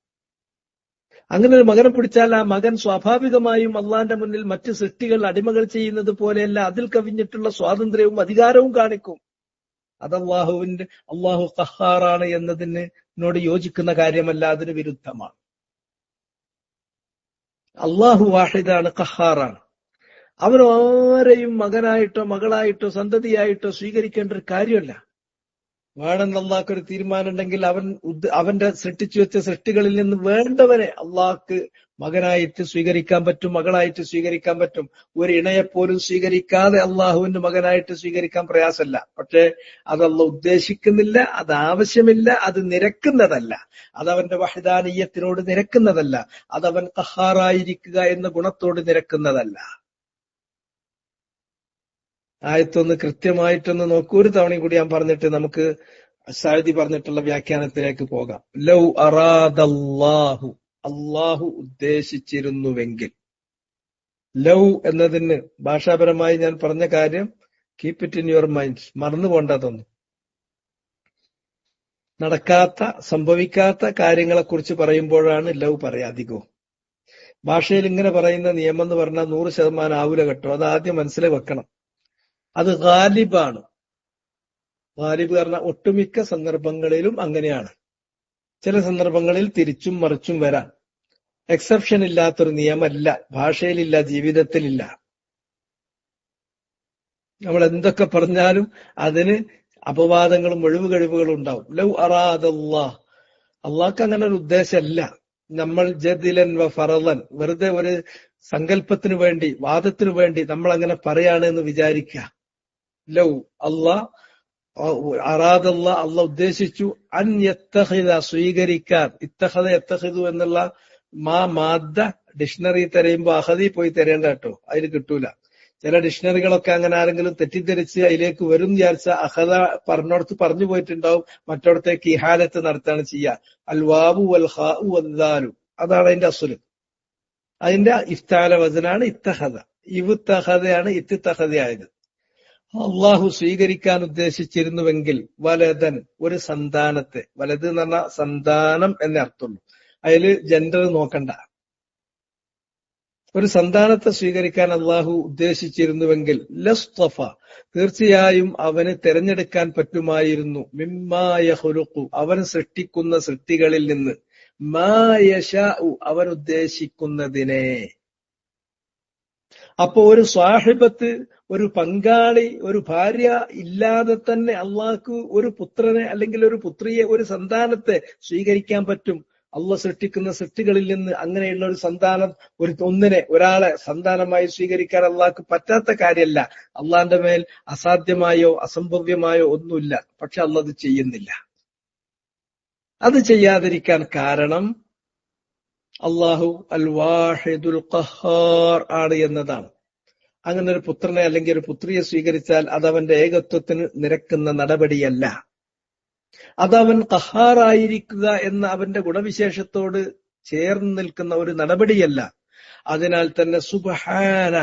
അങ്ങനെ ഒരു മകനെ പിടിച്ചാൽ ആ മകൻ സ്വാഭാവികമായും അള്ളാന്റെ മുന്നിൽ മറ്റ് സൃഷ്ടികൾ അടിമകൾ ചെയ്യുന്നത് പോലെയല്ല, അതിൽ കവിഞ്ഞിട്ടുള്ള സ്വാതന്ത്ര്യവും അധികാരവും കാണിക്കും. അത് അള്ളാഹു ഖഹാറാണ് എന്നതിനോട് യോജിക്കുന്ന കാര്യമല്ല, അതിന് വിരുദ്ധമാണ്. അള്ളാഹു വാഹിദാണ്, ഖഹാറാണ്. അവൻ ആരെയും മകനായിട്ടോ മകളായിട്ടോ സന്തതിയായിട്ടോ സ്വീകരിക്കേണ്ട ഒരു കാര്യമല്ല. വേണമെന്ന് അള്ളാഹ്ക്കൊരു തീരുമാനം ഉണ്ടെങ്കിൽ അവന്റെ സൃഷ്ടിച്ചു വെച്ച സൃഷ്ടികളിൽ നിന്ന് വേണ്ടവനെ അള്ളാഹ്ക്ക് മകനായിട്ട് സ്വീകരിക്കാൻ പറ്റും, മകളായിട്ട് സ്വീകരിക്കാൻ പറ്റും. ഒരു ഇണയെപ്പോലും സ്വീകരിക്കാതെ അള്ളാഹുവിന്റെ മകനായിട്ട് സ്വീകരിക്കാൻ പ്രയാസമല്ല. പക്ഷെ അതല്ല ഉദ്ദേശിക്കുന്നില്ല, അത് ആവശ്യമില്ല, അത് നിരക്കുന്നതല്ല, അതവന്റെ വഹദാനീയത്തിനോട് നിരക്കുന്നതല്ല, അതവൻ ഖഹാറായിരിക്കുക എന്ന ഗുണത്തോട് നിരക്കുന്നതല്ല. ആയത്തൊന്ന് കൃത്യമായിട്ടൊന്ന് നോക്കൂ. ഒരു തവണയും കൂടി ഞാൻ പറഞ്ഞിട്ട് നമുക്ക് സഅദി പറഞ്ഞിട്ടുള്ള വ്യാഖ്യാനത്തിലേക്ക് പോകാം. ലൗ അറാദല്ലാഹു, അള്ളാഹു ഉദ്ദേശിച്ചിരുന്നുവെങ്കിൽ. ലൗ എന്നതിന് ഭാഷാപരമായി ഞാൻ പറഞ്ഞ കാര്യം keep it in your mind, മറന്നു പോണ്ടതൊന്നും. നടക്കാത്ത സംഭവിക്കാത്ത കാര്യങ്ങളെക്കുറിച്ച് പറയുമ്പോഴാണ് ലൗ പറയാ അധികവും. ഭാഷയിൽ ഇങ്ങനെ പറയുന്ന നിയമം എന്ന് പറഞ്ഞാൽ 100% ആവൂല കേട്ടോ. അത് ആദ്യം മനസ്സിൽ വെക്കണം. അത് ഗാലിബാണ്. ഗാലിബ് പറഞ്ഞാൽ ഒട്ടുമിക്ക സന്ദർഭങ്ങളിലും അങ്ങനെയാണ്. ചില സന്ദർഭങ്ങളിൽ തിരിച്ചും മറിച്ചും വരാം. എക്സെപ്ഷൻ ഇല്ലാത്തൊരു നിയമമല്ല, ഭാഷയിലില്ല, ജീവിതത്തിലില്ല. നമ്മൾ എന്തൊക്കെ പറഞ്ഞാലും അതിന് അപവാദങ്ങളും ഒഴിവ് കഴിവുകളും ഉണ്ടാവും. ലൗ അറാദല്ലാഹ്, അള്ളാഹ്ക്ക് അങ്ങനെ ഒരു ഉദ്ദേശമല്ല. നമ്മൾ ജദിലൻ വ ഫറളൻ, വെറുതെ ഒരു സങ്കല്പത്തിനു വേണ്ടി, വാദത്തിനു വേണ്ടി നമ്മൾ അങ്ങനെ പറയാണ് എന്ന് വിചാരിക്കുക. ലൗ അള്ളാഹ് അറാദല്ല, അള്ളാഹ് ഉദ്ദേശിച്ചു, അൻ യത്തഖിദ, സ്വീകരിക്കാൻ. ഇത്തഖദ യത്തഖിദു എന്നുള്ള മാദ്ദ ഡിക്ഷണറി തിരയുമ്പോ അഹദി പോയി തിരയേണ്ട കേട്ടോ, അതിൽ കിട്ടൂല. ചില ഡിക്ഷണറികളൊക്കെ അങ്ങനെ ആരെങ്കിലും തെറ്റിദ്ധരിച്ച് അതിലേക്ക് വരും വിചാരിച്ച അഹദ പറഞ്ഞോടത്ത് പറഞ്ഞു പോയിട്ടുണ്ടാവും, മറ്റോടത്തേക്ക് ഇഹാലത്ത് നടത്താണ് ചെയ്യുക. അൽ വാവു വൽ ഖാഉ വദ്ദാലു, അതാണ് അതിന്റെ അസുല്. അതിന്റെ ഇഫ്താല വസനാണ് ഇത്തഹദ. ഇവ്തഹദയാണ് ഇത്തിത്തഹദയായത്. അള്ളാഹു സ്വീകരിക്കാൻ ഉദ്ദേശിച്ചിരുന്നുവെങ്കിൽ വലദൻ, ഒരു സന്താനത്തെ, വലത് എന്ന് പറഞ്ഞാൽ സന്താനം എന്നേ അർത്ഥമുള്ളൂ, അതില് ജെൻഡർ നോക്കണ്ട. ഒരു സന്താനത്തെ സ്വീകരിക്കാൻ അള്ളാഹു ഉദ്ദേശിച്ചിരുന്നുവെങ്കിൽ ലസ്തഫ, തീർച്ചയായും അവന് തിരഞ്ഞെടുക്കാൻ പറ്റുമായിരുന്നു. മിമ്മാ യഖ്ലുഖു, അവൻ സൃഷ്ടിക്കുന്ന സൃഷ്ടികളിൽ നിന്ന്, മാ യശാഉ, അവൻ ഉദ്ദേശിക്കുന്നതിനെ. അപ്പോ ഒരു സ്വാഹിബത്ത്, ഒരു പങ്കാളി, ഒരു ഭാര്യ ഇല്ലാതെ തന്നെ അള്ളാഹ്ക്ക് ഒരു പുത്രനെ അല്ലെങ്കിൽ ഒരു പുത്രിയെ, ഒരു സന്താനത്തെ സ്വീകരിക്കാൻ പറ്റും. അള്ളാഹ് സൃഷ്ടിക്കുന്ന സൃഷ്ടികളിൽ നിന്ന് അങ്ങനെയുള്ള ഒരു സന്താനം, ഒരാളെ സന്താനമായി സ്വീകരിക്കാൻ അള്ളാഹ്ക്ക് പറ്റാത്ത കാര്യമല്ല. അള്ളാഹിന്റെ മേൽ അസാധ്യമായോ അസംഭവ്യമായോ ഒന്നുമില്ല. പക്ഷെ അള്ളാഹ് അത് ചെയ്യുന്നില്ല. അത് ചെയ്യാതിരിക്കാൻ കാരണം അള്ളാഹു അൽ വാഹിദുൽ ഖഹാർ ആണ് എന്നതാണ്. അങ്ങനെ ഒരു പുത്രനെ അല്ലെങ്കിൽ ഒരു പുത്രിയെ സ്വീകരിച്ചാൽ അതവന്റെ ഏകത്വത്തിന് നിരക്കുന്ന നടപടിയല്ല. അതവൻ ഖഹാറായിരിക്കുക എന്ന അവന്റെ ഗുണവിശേഷത്തോട് ചേർന്ന് നിൽക്കുന്ന ഒരു നടപടിയല്ല. അതിനാൽ തന്നെ സുബ്ഹാന,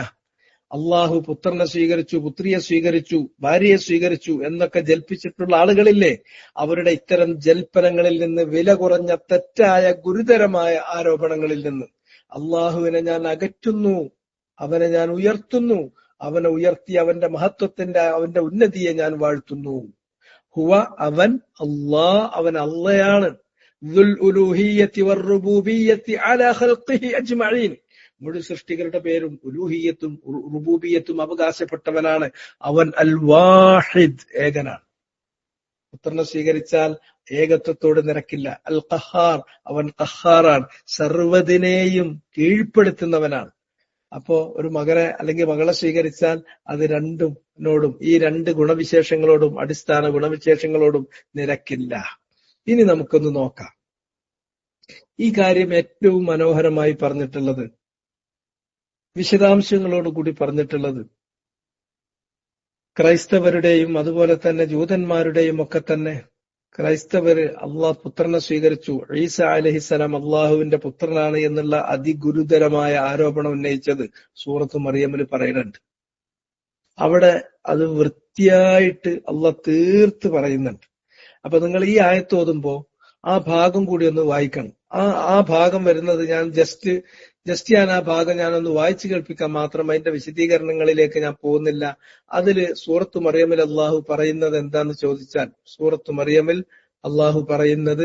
അള്ളാഹു പുത്രനെ സ്വീകരിച്ചു, പുത്രിയെ സ്വീകരിച്ചു, ഭാര്യയെ സ്വീകരിച്ചു എന്നൊക്കെ ജൽപ്പിച്ചിട്ടുള്ള ആളുകളില്ലേ, അവരുടെ ഇത്തരം ജൽപ്പനങ്ങളിൽ നിന്ന്, വില കുറഞ്ഞ തെറ്റായ ഗുരുതരമായ ആരോപണങ്ങളിൽ നിന്ന് അള്ളാഹുവിനെ ഞാൻ അകറ്റുന്നു, അവനെ ഞാൻ ഉയർത്തുന്നു, അവനെ ഉയർത്തി അവന്റെ മഹത്വത്തിന്റെ, അവന്റെ ഉന്നതിയെ ഞാൻ വാഴ്ത്തുന്നു. ഹുവ, അവൻ, അവൻ അള്ളയാണ്. ദുൽ ഉലൂഹിയ്യത്തി വറുബൂബിയ്യത്തി അലാ ഖൽഖിഹി അജ്മഈൻ, മുഴു സൃഷ്ടികളുടെ പേരും ഉലൂഹിയത്തും റുബൂബിയത്തും അവകാശപ്പെട്ടവനാണ്. അവൻ അൽ വാഹിദ്, ഏകനാണ്. പുത്രനെ സ്വീകരിച്ചാൽ ഏകത്വത്തോട് നിരക്കില്ല. അൽ ഖഹാർ, അവൻ ഖഹാറാണ്, സർവ്വതിനെയും കീഴ്പ്പെടുത്തുന്നവനാണ്. അപ്പോ ഒരു മകനെ അല്ലെങ്കിൽ മകളെ സ്വീകരിച്ചാൽ അത് രണ്ടിനോടും, ഈ രണ്ട് ഗുണവിശേഷങ്ങളോടും, അടിസ്ഥാന ഗുണവിശേഷങ്ങളോടും നിരക്കില്ല. ഇനി നമുക്കൊന്ന് നോക്കാം. ഈ കാര്യം ഏറ്റവും മനോഹരമായി പറഞ്ഞിട്ടുള്ളത്, വിശദാംശങ്ങളോടുകൂടി പറഞ്ഞിട്ടുള്ളത് ക്രൈസ്തവരുടെയും അതുപോലെ തന്നെ ജൂതന്മാരുടെയും ഒക്കെ തന്നെ. ക്രൈസ്തവര് അള്ളാഹ് പുത്രനെ സ്വീകരിച്ചു, ഈസ അലൈഹിസ്സലാം അള്ളാഹുവിന്റെ പുത്രനാണ് എന്നുള്ള അതിഗുരുതരമായ ആരോപണം ഉന്നയിച്ചത് സൂറത്ത് മറിയമിൽ പറയുന്നുണ്ട്. അവിടെ അത് വൃത്തിയായിട്ട് അള്ളാഹ് തീർത്ത് പറയുന്നുണ്ട്. അപ്പൊ നിങ്ങൾ ഈ ആയത്ത് ഓതുമ്പോ ആ ഭാഗം കൂടി ഒന്ന് വായിക്കണം. ആ ഭാഗം വരുന്നത് ഞാൻ ജസ്റ്റ് ഞാൻ ആ ഭാഗം ഞാനൊന്ന് വായിച്ചു കേൾപ്പിക്കാൻ മാത്രം, അതിന്റെ വിശദീകരണങ്ങളിലേക്ക് ഞാൻ പോകുന്നില്ല. അതില് സൂറത്ത് മറിയമിൽ അള്ളാഹു പറയുന്നത് എന്താന്ന് ചോദിച്ചാൽ, സൂറത്ത് മറിയമിൽ അള്ളാഹു പറയുന്നത്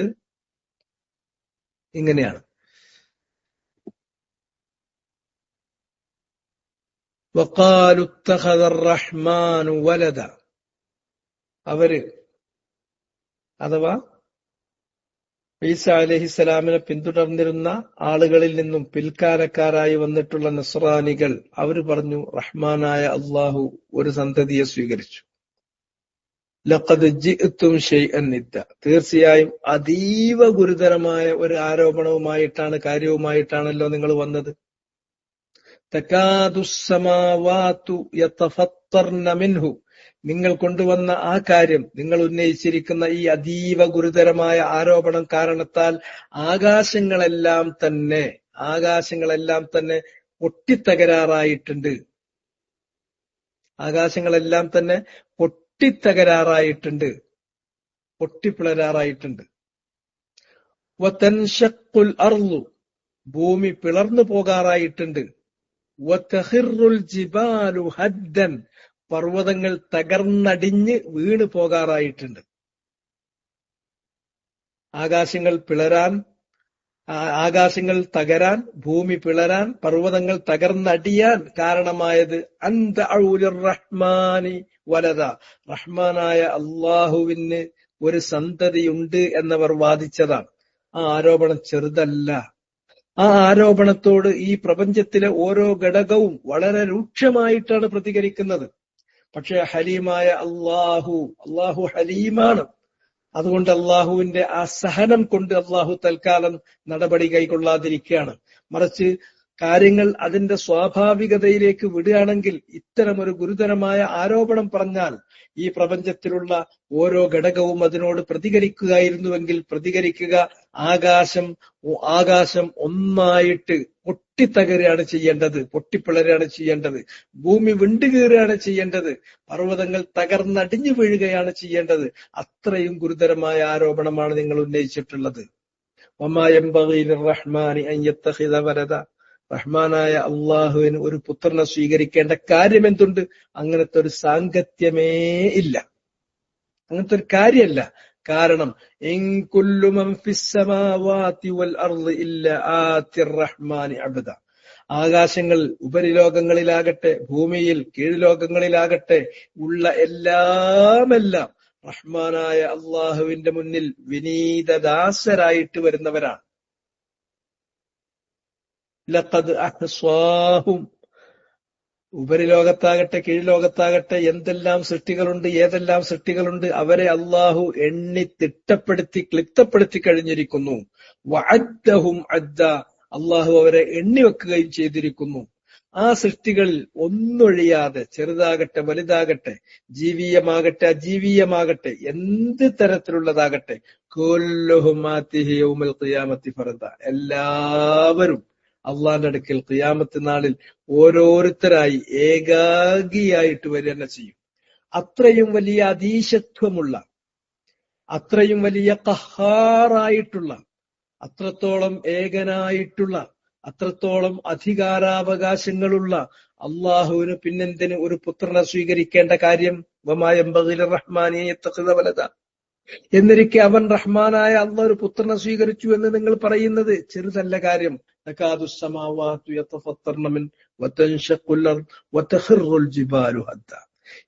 ഇങ്ങനെയാണ്: വഖാലു ഇത്തഖദ അർ-റഹ്മാനു വലദ, അവര് അഥവാ ഈസ അലൈഹിസ്സലാമിനെ പിന്തുടർന്നിരുന്ന ആളുകളിൽ നിന്നും പിൽക്കാലക്കാരായി വന്നിട്ടുള്ള നസ്രാനികൾ അവർ പറഞ്ഞു റഹ്മാനായ അള്ളാഹു ഒരു സന്തതിയെ സ്വീകരിച്ചു. ലഖദ് ജിഅ്തും ശൈഅൻ നിദ്ദ, തീർച്ചയായും അതീവ ഗുരുതരമായ ഒരു ആരോപണവുമായിട്ടാണ്, കാര്യവുമായിട്ടാണല്ലോ നിങ്ങൾ വന്നത്. തകാദുസ്സമാവാതു യതഫത്തർന മിൻഹു, നിങ്ങൾ കൊണ്ടുവന്ന ആ കാര്യം, നിങ്ങൾ ഉന്നയിച്ചിരിക്കുന്ന ഈ അതീവ ഗുരുതരമായ ആരോപണം കാരണത്താൽ ആകാശങ്ങളെല്ലാം തന്നെ പൊട്ടിത്തകരാറായിട്ടുണ്ട്. ആകാശങ്ങളെല്ലാം തന്നെ പൊട്ടിത്തകരാറായിട്ടുണ്ട്, പൊട്ടിപ്പിളരാറായിട്ടുണ്ട്. വതൻഷഖുൽ അർളു, ഭൂമി പിളർന്നു പോകാറായിട്ടുണ്ട്. വതഖിറുൽ ജിബാലു ഹദ്ദൻ, പർവ്വതങ്ങൾ തകർന്നടിഞ്ഞ് വീണ് പോകാറായിട്ടുണ്ട്. ആകാശങ്ങൾ തകരാൻ, ഭൂമി പിളരാൻ, പർവ്വതങ്ങൾ തകർന്നടിയാൻ കാരണമായത് റഹ്മാനി വലത, റഹ്മാനായ അള്ളാഹുവിന് ഒരു സന്തതിയുണ്ട് എന്നവർ വാദിച്ചതാണ്. ആ ആരോപണം ചെറുതല്ല. ആ ആരോപണത്തോട് ഈ പ്രപഞ്ചത്തിലെ ഓരോ ഘടകവും വളരെ രൂക്ഷമായിട്ടാണ് പ്രതികരിക്കുന്നത്. പക്ഷെ ഹലീമായ അള്ളാഹു ഹലീമാണ്. അതുകൊണ്ട് അള്ളാഹുവിന്റെ ആ സഹനം കൊണ്ട് അള്ളാഹു തൽക്കാലം നടപടി കൈക്കൊള്ളാതിരിക്കുകയാണ്. മറിച്ച് കാര്യങ്ങൾ അതിന്റെ സ്വാഭാവികതയിലേക്ക് വിടുകയാണെങ്കിൽ, ഇത്തരമൊരു ഗുരുതരമായ ആരോപണം പറഞ്ഞാൽ ഈ പ്രപഞ്ചത്തിലുള്ള ഓരോ ഘടകവും അതിനോട് പ്രതികരിക്കുകയായിരുന്നുവെങ്കിൽ പ്രതികരിക്കുക, ആകാശം ഒന്നായിട്ട് പൊട്ടിത്തകരുകയാണ് ചെയ്യേണ്ടത്, പൊട്ടിപ്പിളരുകയാണ് ചെയ്യേണ്ടത്, ഭൂമി വിണ്ടുകീറുകയാണ് ചെയ്യേണ്ടത്, പർവ്വതങ്ങൾ തകർന്നടിഞ്ഞു വീഴുകയാണ് ചെയ്യേണ്ടത്. അത്രയും ഗുരുതരമായ ആരോപണമാണ് നിങ്ങൾ ഉന്നയിച്ചിട്ടുള്ളത്. വമാ യൻബഗി ലിർറഹ്മാനി അൻ യത്തഖിദ വലദ, റഹ്മാനായ അള്ളാഹുവിന് ഒരു പുത്രനെ സ്വീകരിക്കേണ്ട കാര്യം എന്തുണ്ട്? അങ്ങനത്തെ ഒരു സാങ്കത്യമേ ഇല്ല, അങ്ങനത്തെ ഒരു കാര്യമല്ല. കാരണം ഇൻ കുല്ലു മൻ ഫിസ് സമാവാതി വൽ അർളി ഇല്ലാ ആതിർ റഹ്മാനി അബ്ദ, ആകാശങ്ങൾ ഉപരിലോകങ്ങളിലാകട്ടെ ഭൂമിയിൽ കീഴ്ലോകങ്ങളിലാകട്ടെ ഉള്ള എല്ലാം റഹ്മാനായ അള്ളാഹുവിന്റെ മുന്നിൽ വിനീതദാസരായിട്ട് വരുന്നവരാണ്. ലഖദ് അഹ്സാഹും, ഉപരിലോകത്താകട്ടെ കീഴ്ലോകത്താകട്ടെ എന്തെല്ലാം സൃഷ്ടികളുണ്ട്, ഏതെല്ലാം സൃഷ്ടികളുണ്ട്, അവരെ അള്ളാഹു എണ്ണി തിട്ടപ്പെടുത്തി ക്ലിപ്തപ്പെടുത്തി കഴിഞ്ഞിരിക്കുന്നു. വഅദ്ദഹും അദ്ദ, അള്ളാഹു അവരെ എണ്ണിവെക്കുകയും ചെയ്തിരിക്കുന്നു. ആ സൃഷ്ടികളിൽ ഒന്നൊഴിയാതെ, ചെറുതാകട്ടെ വലുതാകട്ടെ, ജീവിയമാകട്ടെ അജീവീയമാകട്ടെ, എന്ത് തരത്തിലുള്ളതാകട്ടെ, കുല്ലുഹും ആതിഹി യൗമൽ ഖിയാമത്തി ഫർദ, എല്ലാവരും അള്ളാന്റെ അടുക്കൽ ഖിയാമത്ത് നാളിൽ ഓരോരുത്തരായി ഏകാഗിയായിട്ട് വരിക തന്നെ ചെയ്യും. അത്രയും വലിയ അതീശത്വമുള്ള, അത്രയും വലിയ ഖഹാറായിട്ടുള്ള, അത്രത്തോളം ഏകനായിട്ടുള്ള, അത്രത്തോളം അധികാരാവകാശങ്ങളുള്ള അള്ളാഹുവിന് പിന്നെന്തിന് ഒരു പുത്രനെ സ്വീകരിക്കേണ്ട കാര്യം? വമാ യൻബഗി ലിർറഹ്മാനി അൻ യത്തഖിദ വലദ, എന്നിരിക്കെ അവൻ റഹ്മാനായ അള്ളാഹ് ഒരു പുത്രനെ സ്വീകരിച്ചു എന്ന് നിങ്ങൾ പറയുന്നത് ചെറുതല്ല കാര്യം. തകാദുസ്സമാവാതു യതഫത്തർന മിൻ വതൻഷഖുൽ അർദ് വതഖിറുൽ ജിബാലു ഹദ്ദ.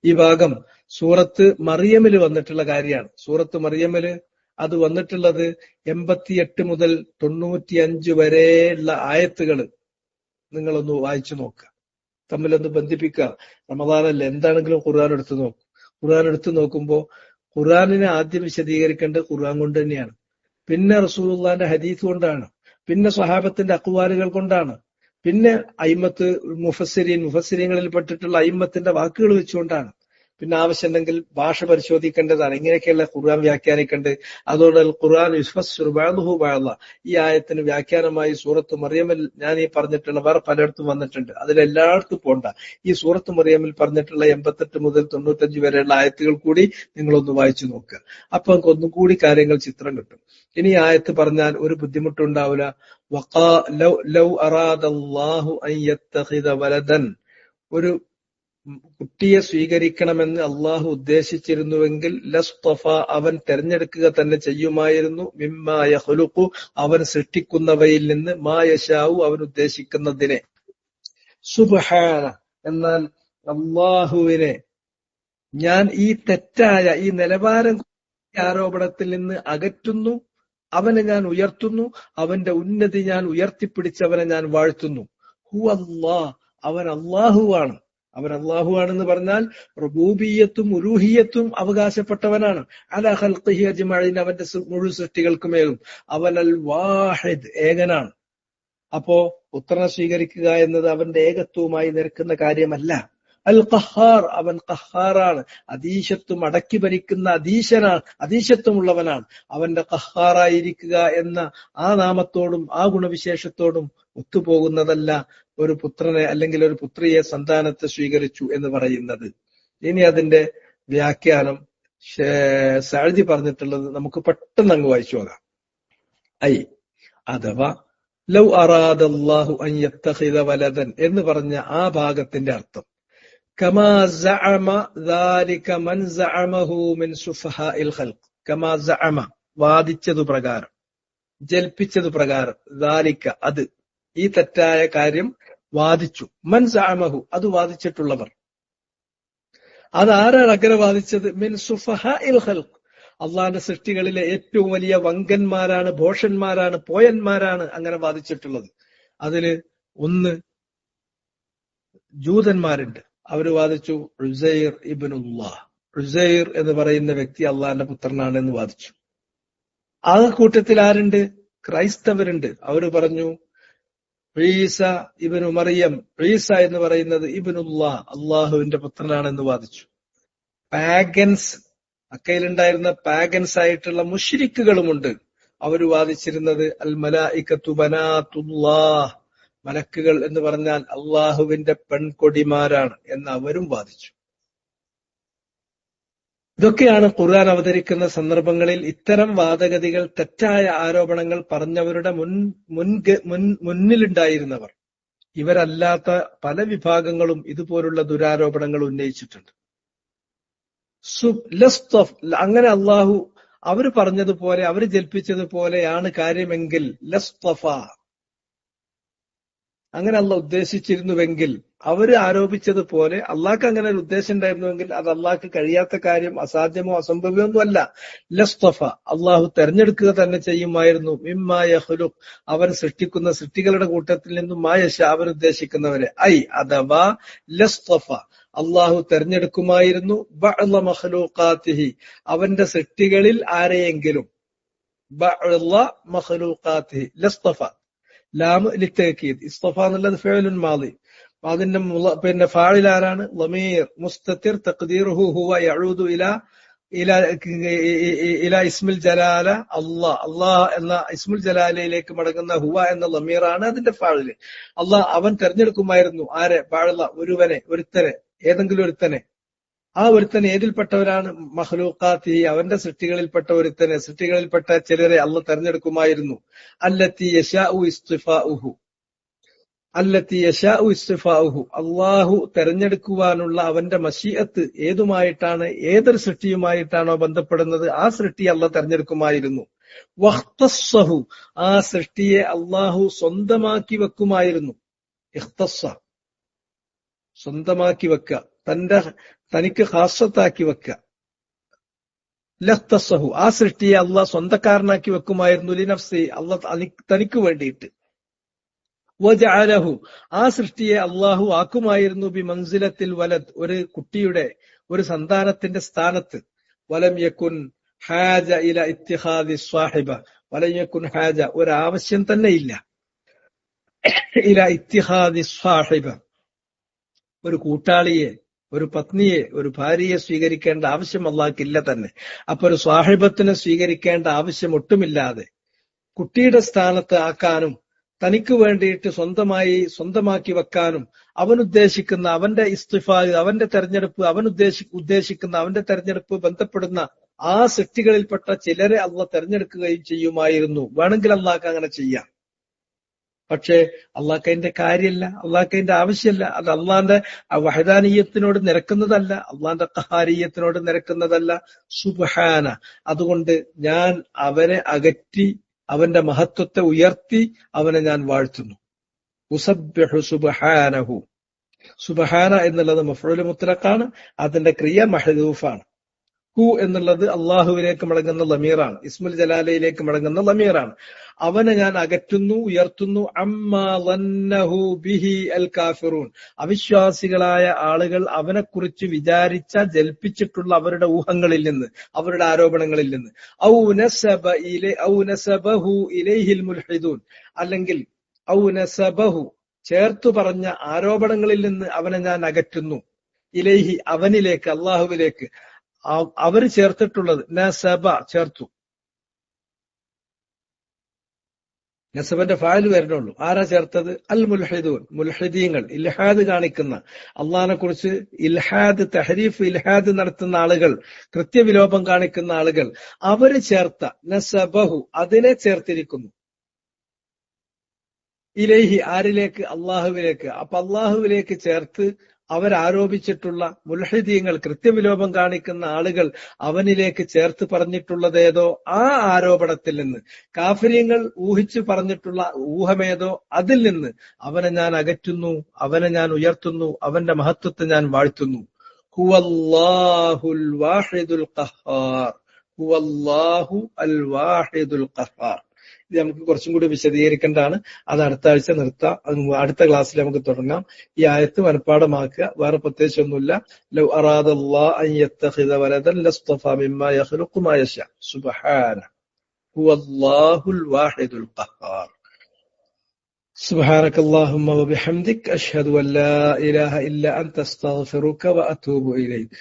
ഈ ഭാഗം സൂറത്ത് മറിയമിൽ വന്നിട്ടുള്ള കാര്യമാണ്. സൂറത്ത് മറിയമിൽ അത് വന്നിട്ടുള്ളത് 88 മുതൽ 95 വരെയുള്ള ആയത്തുകൾ നിങ്ങളൊന്ന് വായിച്ചു നോക്കുക, തമ്മിലൊന്ന് ബന്ധിപ്പിക്കുക. റമദാനല്ലേ, എന്താണെങ്കിലും ഖുർആൻ എടുത്തു നോക്കും. ഖുർആൻ എടുത്തു നോക്കുമ്പോ ഖുർആനിനെ ആദ്യം വിശദീകരിക്കേണ്ടത് ഖുർആൻ കൊണ്ട് തന്നെയാണ്, പിന്നെ റസൂലുള്ളാഹിന്റെ ഹദീസ് കൊണ്ടാണ്, പിന്നെ സ്വഹാബത്തിന്റെ അഖ്വാലുകൾ കൊണ്ടാണ്, പിന്നെ അയിമ്മത്ത് മുഫസ്സിരീങ്ങളിൽ പെട്ടിട്ടുള്ള അയിമ്മത്തിന്റെ വാക്കുകൾ വെച്ചുകൊണ്ടാണ്, പിന്നെ ആവശ്യമുണ്ടെങ്കിൽ ഭാഷ പരിശോധിക്കേണ്ടതാണ്. ഇങ്ങനെയൊക്കെയുള്ള ഖുർആൻ വ്യാഖ്യാനിക്കേണ്ടത്. അതോടെ ഖുർആൻ യുഫസ്സിറു ബഅ്ദുഹു ബഅ്ദ, ഈ ആയത്തിന് വ്യാഖ്യാനമായി സൂറത്ത് മറിയമിൽ ഞാൻ ഈ പറഞ്ഞിട്ടുള്ള വേറെ പലയിടത്തും വന്നിട്ടുണ്ട്, അതിലെല്ലായിടത്തും പോണ്ട. ഈ സൂറത്ത് മറിയമിൽ പറഞ്ഞിട്ടുള്ള 88 മുതൽ 95 വരെയുള്ള ആയത്തുകൾ കൂടി നിങ്ങളൊന്ന് വായിച്ചു നോക്കുക. അപ്പൊ നമുക്ക് ഒന്നും കൂടി കാര്യങ്ങൾ ചിത്രം കിട്ടും. ഇനി ആയത്ത് പറഞ്ഞാൽ ഒരു ബുദ്ധിമുട്ടുണ്ടാവില്ല. ലൗ അറാദല്ലാഹു അൻ യത്തഖിദ വലദൻ, ഒരു കുട്ടിയെ സ്വീകരിക്കണമെന്ന് അള്ളാഹു ഉദ്ദേശിച്ചിരുന്നുവെങ്കിൽ ലസ്തഫ, അവൻ തെരഞ്ഞെടുക്കുക തന്നെ ചെയ്യുമായിരുന്നു, മിമ്മാ യഖ്ലുഖു, അവൻ സൃഷ്ടിക്കുന്നവയിൽ നിന്ന്, മാ യശാഉ, അവൻ ഉദ്ദേശിക്കുന്നതിനെ. സുബ്ഹാന, എന്നാൽ അള്ളാഹുവിനെ ഞാൻ ഈ തെറ്റായ ഈ നിലവാരം ആരോപണത്തിൽ നിന്ന് അകറ്റുന്നു, അവനെ ഞാൻ ഉയർത്തുന്നു, അവന്റെ ഉന്നതി ഞാൻ ഉയർത്തിപ്പിടിച്ചവനെ ഞാൻ വാഴ്ത്തുന്നു. ഹു അല്ലാഹ്, അവൻ അള്ളാഹുവാണ്. അവൻ അള്ളാഹുവാണെന്ന് പറഞ്ഞാൽ റുബൂബിയ്യത്തും ഉലൂഹിയ്യത്തും അവകാശപ്പെട്ടവനാണ്. അലാ ഖൽഖിഹി അജ്മഈൻ, അവന്റെ മുഴു സൃഷ്ടികൾക്കുമേലും. അവൻ അൽ വാഹിദ്, ഏകനാണ്. അപ്പോ പുത്രനെ സ്വീകരിക്കുക എന്നത് അവന്റെ ഏകത്വവുമായി നിരക്കുന്ന കാര്യമല്ല. അൽ ഖഹാർ, അവൻ ഖഹാറാണ്, അതീശത്വം അടക്കി ഭരിക്കുന്ന അതീശനാണ്, അതീശത്വമുള്ളവനാണ്. അവന്റെ ഖഹാറായിരിക്കുക എന്ന ആ നാമത്തോടും ആ ഗുണവിശേഷത്തോടും ഒത്തുപോകുന്നതല്ല ഒരു പുത്രനെ അല്ലെങ്കിൽ ഒരു പുത്രിയെ സന്താനത്തെ സ്വീകരിച്ചു എന്ന് പറയുന്നത്. ഇനി അതിന്റെ വ്യാഖ്യാനം സഅദി പറഞ്ഞിട്ടുള്ളത് നമുക്ക് പെട്ടെന്ന് അങ്ങ് വായിച്ചു നോക്കാം. അഥവാ ലൗ അറാദല്ലാഹു അൻ യത്തഖിദ വലദൻ എന്ന് പറഞ്ഞ ആ ഭാഗത്തിന്റെ അർത്ഥം കമാ സഅമ ദാലിക മൻ സഅമഹു മിൻ സുഫഹാഇൽ ഖൽഖ്. കമാ സഅമ, വാദിച്ചതു പ്രകാരം, ജൽപ്പിച്ചതു പ്രകാരം, ദാലിക, അത്, ഈ തെറ്റായ കാര്യം വാദിച്ചു. മൻ സഅമഹു, അത് വാദിച്ചിട്ടുള്ളവർ. അതാരാണ് അങ്ങനെ വാദിച്ചത്? മിൻ സുഫഹാഇൽ ഖൽഖ്, അള്ളാന്റെ സൃഷ്ടികളിലെ ഏറ്റവും വലിയ വങ്കന്മാരാണ്, ഭോഷന്മാരാണ്, പോയന്മാരാണ് അങ്ങനെ വാദിച്ചിട്ടുള്ളത്. അതില് ഒന്ന് ജൂതന്മാരുണ്ട്. അവര് വാദിച്ചു ഉസൈർ ഇബ്നുല്ലാഹ്, ഉസൈർ എന്ന് പറയുന്ന വ്യക്തി അള്ളാന്റെ പുത്രനാണ് എന്ന് വാദിച്ചു. ആ കൂട്ടത്തിൽ ആരുണ്ട്? ക്രൈസ്തവരുണ്ട്. അവര് പറഞ്ഞു ഈസ ഇബ്നു മറിയം, ഈസ എന്ന് പറയുന്നത് ഇബ്നുല്ലാഹ്, അള്ളാഹുവിന്റെ പുത്രനാണെന്ന് വാദിച്ചു. പാഗൻസ്, മക്കയിലുണ്ടായിരുന്ന പാഗൻസ് ആയിട്ടുള്ള മുശ്രിക്കുകളുമുണ്ട്. അവര് വാദിച്ചിരുന്നത് അൽ മലായികത്തു ബനാത്തുല്ലാഹ്, മലക്കുകൾ എന്ന് പറഞ്ഞാൽ അള്ളാഹുവിന്റെ പെൺകൊടിമാരാണ് എന്ന് അവരും വാദിച്ചു. ഇതൊക്കെയാണ് ഖുർആൻ അവതരിക്കുന്ന സന്ദർഭങ്ങളിൽ ഇത്തരം വാദഗതികൾ, തെറ്റായ ആരോപണങ്ങൾ പറഞ്ഞവരുടെ മുന്നിലുണ്ടായിരുന്നവർ. ഇവരല്ലാത്ത പല വിഭാഗങ്ങളും ഇതുപോലുള്ള ദുരാരോപണങ്ങൾ ഉന്നയിച്ചിട്ടുണ്ട്. അങ്ങനെ അള്ളാഹു അവര് പറഞ്ഞതുപോലെ, അവര് ജൽപ്പിച്ചതുപോലെയാണ് കാര്യമെങ്കിൽ ലസ്തഫ, അങ്ങനെ അള്ളാഹ് ഉദ്ദേശിച്ചിരുന്നുവെങ്കിൽ, അവര് ആരോപിച്ചതുപോലെ അള്ളാഹ്ക്ക് അങ്ങനെ ഒരു ഉദ്ദേശം ഉണ്ടായിരുന്നുവെങ്കിൽ അത് അള്ളാഹ്ക്ക് കഴിയാത്ത കാര്യം, അസാധ്യമോ അസംഭവ്യമോ അല്ല. ലസ്തഫ, അള്ളാഹു തെരഞ്ഞെടുക്കുക തന്നെ ചെയ്യുമായിരുന്നു. മിമ്മാ യഖ്ലുഖ്, അവൻ സൃഷ്ടിക്കുന്ന സൃഷ്ടികളുടെ കൂട്ടത്തിൽ നിന്നും മായശ, അവൻ ഉദ്ദേശിക്കുന്നവരെ. അഥവാ ലസ്തഫ, അള്ളാഹു തെരഞ്ഞെടുക്കുമായിരുന്നു ബഅ്ള മഖ്ലൂഖാതിഹി, അവന്റെ സൃഷ്ടികളിൽ ആരെയെങ്കിലും. ബഅ്ള മഖ്ലൂഖാതിഹി, ലസ്തഫ, ലാമ് ലിത്തഅക്കീദ്, ഇസ്തഫ എന്നുള്ളത് ഫിഅലുൻ മാളി. അതിന്റെ ഫാഇൽ ആരാണ്? ളമീർ മുസ്തതിർ തഖ്ദീറുഹു ഹുവ യഊദു ഇലാ ഇസ്മുൽ ജലാല അല്ലാഹ്. അല്ലാഹ് എന്ന ഇസ്മുൽ ജലാലയിലേക്ക് മടങ്ങുന്ന ഹുവ എന്ന ളമീറാണ് അതിന്റെ ഫാഇൽ. അല്ലാഹ് അവൻ തെരഞ്ഞെടുക്കുമായിരുന്നു. ആരെ? ബഅ്ള, ഒരുവനെ, ഒരുത്തനെ, ഏതെങ്കിലും ഒരുത്തനെ. ആ ഒരുത്തൻ ഏതിൽപ്പെട്ടവരാണ്? മഖ്ലൂഖാത്തി, അവന്റെ സൃഷ്ടികളിൽപ്പെട്ട ഒരുത്തനെ, സൃഷ്ടികളിൽപ്പെട്ട ചിലരെ അള്ളാഹ് തെരഞ്ഞെടുക്കുമായിരുന്നു. അല്ലത്തി യശാഉ ഇസ്തിഫാഉഹു, അല്ലത്തി യശാഉ ഇസ്തിഫാഉഹു, അള്ളാഹു തെരഞ്ഞെടുക്കുവാനുള്ള അവന്റെ മശീഅത്ത് ഏതുമായിട്ടാണ്, ഏതൊരു സൃഷ്ടിയുമായിട്ടാണോ ബന്ധപ്പെടുന്നത് ആ സൃഷ്ടി അള്ളാഹ് തെരഞ്ഞെടുക്കുമായിരുന്നു. വഖ്തസ്സഹു, ആ സൃഷ്ടിയെ അള്ളാഹു സ്വന്തമാക്കി വെക്കുമായിരുന്നു. ഇഖ്തസ്സ, സ്വന്തമാക്കി വെക്കുക, തനിക്ക് ഖാസത്താക്കി വെക്കുക. ലഖ്തസ്സഹു, ആ സൃഷ്ടിയെ അള്ളാഹ് സ്വന്തക്കാരനാക്കി വെക്കുമായിരുന്നു. ലിനഫ്സി, അള്ളാഹ് തനിക്ക് വേണ്ടിയിട്ട്. വജഅലഹു, ആ സൃഷ്ടിയെ അള്ളാഹു ആക്കുമായിരുന്നു ബി മൻസിലത്തിൽ വലദ്, ഒരു കുട്ടിയുടെ, ഒരു സന്താനത്തിന്റെ സ്ഥാനത്ത്. വലം യകുൻ ഹാജ ഇല ഇത്തിഖാദി സ്വാഹിബ, വലം യകുൻ ഹാജ, ഒരാവശ്യം തന്നെ ഇല്ല. ഇല ഇത്തിഖാദി സ്വാഹിബ, ഒരു കൂട്ടാളിയെ, ഒരു പത്നിയെ, ഒരു ഭാര്യയെ സ്വീകരിക്കേണ്ട ആവശ്യം അള്ളാഹ്ക്കില്ല തന്നെ. അപ്പൊ ഒരു സ്വാഹിബത്തിനെ സ്വീകരിക്കേണ്ട ആവശ്യം ഒട്ടുമില്ലാതെ കുട്ടിയുടെ സ്ഥാനത്ത് ആക്കാനും തനിക്ക് വേണ്ടിയിട്ട് സ്വന്തമാക്കി വെക്കാനും അവൻ ഉദ്ദേശിക്കുന്ന അവന്റെ ഇസ്തിഫാ, അവന്റെ തെരഞ്ഞെടുപ്പ്, അവൻ ഉദ്ദേശിക്കുന്ന അവന്റെ തെരഞ്ഞെടുപ്പ് ബന്ധപ്പെടുന്ന ആ സൃഷ്ടികളിൽപ്പെട്ട ചിലരെ അള്ളാഹ് തെരഞ്ഞെടുക്കുകയും ചെയ്യുമായിരുന്നു. വേണമെങ്കിൽ അള്ളാഹ്ക്ക് അങ്ങനെ ചെയ്യാം. പക്ഷേ അള്ളാഹ്ക്ക് അതിന്റെ കാര്യമല്ല, അള്ളാഹ്ക്ക് അതിന്റെ ആവശ്യമല്ല. അത് അള്ളാന്റെ വഹദാനീയത്തിനോട് നിരക്കുന്നതല്ല, അള്ളാന്റെ ഖഹാരിയത്തിനോട് നിരക്കുന്നതല്ല. സുബ്ഹാന, അതുകൊണ്ട് ഞാൻ അവനെ അകറ്റി, അവന്റെ മഹത്വത്തെ ഉയർത്തി അവനെ ഞാൻ വാഴ്ത്തുന്നു. ഉസബ്ബിഹു സുബ്ഹാനഹു, സുബ്ഹാന എന്നുള്ളത് മഫ്ഊൽ മുത്ലഖാണ്, അതിന്റെ ക്രിയ മഹ്ദൂഫാണ്. ഹു എന്നുള്ളത് അള്ളാഹുവിലേക്ക് മടങ്ങുന്ന ലമീറാണ്, ഇസ്മുൽ ജലാലയിലേക്ക് മടങ്ങുന്ന ലമീറാണ്. അവനെ ഞാൻ അകറ്റുന്നു, ഉയർത്തുന്നു. അമ്മാ ലന്നഹു ബിഹി അൽ കാഫിറൂൻ, അവിശ്വാസികളായ ആളുകൾ അവനെക്കുറിച്ച് വിചാരിച്ച ജൽപ്പിച്ചിട്ടുള്ള അവരുടെ ഊഹങ്ങളിൽ നിന്ന്, അവരുടെ ആരോപണങ്ങളിൽ നിന്ന്. ഔ നസബഹു ഇലൈഹിൽ മുൽഹിദൂൻ, അല്ലെങ്കിൽ ഔ നസബഹു ചേർത്തു പറഞ്ഞ ആരോപണങ്ങളിൽ നിന്ന് അവനെ ഞാൻ അകറ്റുന്നു. ഇലൈഹി അവനിലേക്ക്, അള്ളാഹുവിലേക്ക് അവര് ചേർത്തിട്ടുള്ളത്. നസബ ചേർത്തു, നസബന്റെ ഫായിൽ വരണുള്ളൂ. ആരാ ചേർത്തത്? അൽ മുൽഹിദൂൻ, മുൽഹിദീങ്ങൾ, ഇൽഹാദ് കാണിക്കുന്ന, അള്ളാഹിനെ കുറിച്ച് ഇൽഹാദ്, തഹരീഫ്, ഇൽഹാദ് നടത്തുന്ന ആളുകൾ, കൃത്യവിലോപം കാണിക്കുന്ന ആളുകൾ, അവര് ചേർത്ത നസബഹു അതിനെ ചേർത്തിരിക്കുന്നു. ഇലൈഹി ആരിലേക്ക്? അള്ളാഹുവിലേക്ക്. അപ്പൊ അള്ളാഹുവിലേക്ക് ചേർത്ത് അവരാരോപിച്ചിട്ടുള്ള മുൽഹിദീങ്ങൾ, കൃത്യവിലോപം കാണിക്കുന്ന ആളുകൾ അവനിലേക്ക് ചേർത്ത് പറഞ്ഞിട്ടുള്ളതേതോ ആ ആരോപണത്തിൽ നിന്ന്, കാഫിര്യങ്ങൾ ഊഹിച്ചു പറഞ്ഞിട്ടുള്ള ഊഹമേതോ അതിൽ നിന്ന് അവനെ ഞാൻ അകറ്റുന്നു, അവനെ ഞാൻ ഉയർത്തുന്നു, അവന്റെ മഹത്വത്തെ ഞാൻ വാഴ്ത്തുന്നു. ഹുവല്ലാഹുൽ വാഹിദുൽ ഖഹാർ, ഹുവല്ലാഹു അൽ വാഹിദുൽ ഖഹാർ. ഇത് നമുക്ക് കുറച്ചും കൂടി വിശദീകരിക്കേണ്ടതാണ്. അത് അടുത്ത ആഴ്ച നിർത്താം. അടുത്ത ക്ലാസ്സിൽ നമുക്ക് തുടങ്ങാം. ഈ ആയത്ത് മനഃപ്പാഠമാക്കുക, വേറെ പ്രത്യേകിച്ച് ഒന്നുമില്ല. ലൗ അറാദല്ലാഹു അൻ യത്തഖിദ വലദൻ ലസ്തഫാ മിമ്മാ യഖ്ലുഖു മാ യശാ സുബ്ഹാനഹു ഹുവല്ലാഹുൽ വാഹിദുൽ ഖഹാർ. സുബ്ഹാനകല്ലാഹുമ്മ വബിഹംദിക അഷ്ഹദു അൻ ലാ ഇലാഹ ഇല്ല അൻത അസ്തഗ്ഫിറുക വഅതൂബു ഇലൈക്.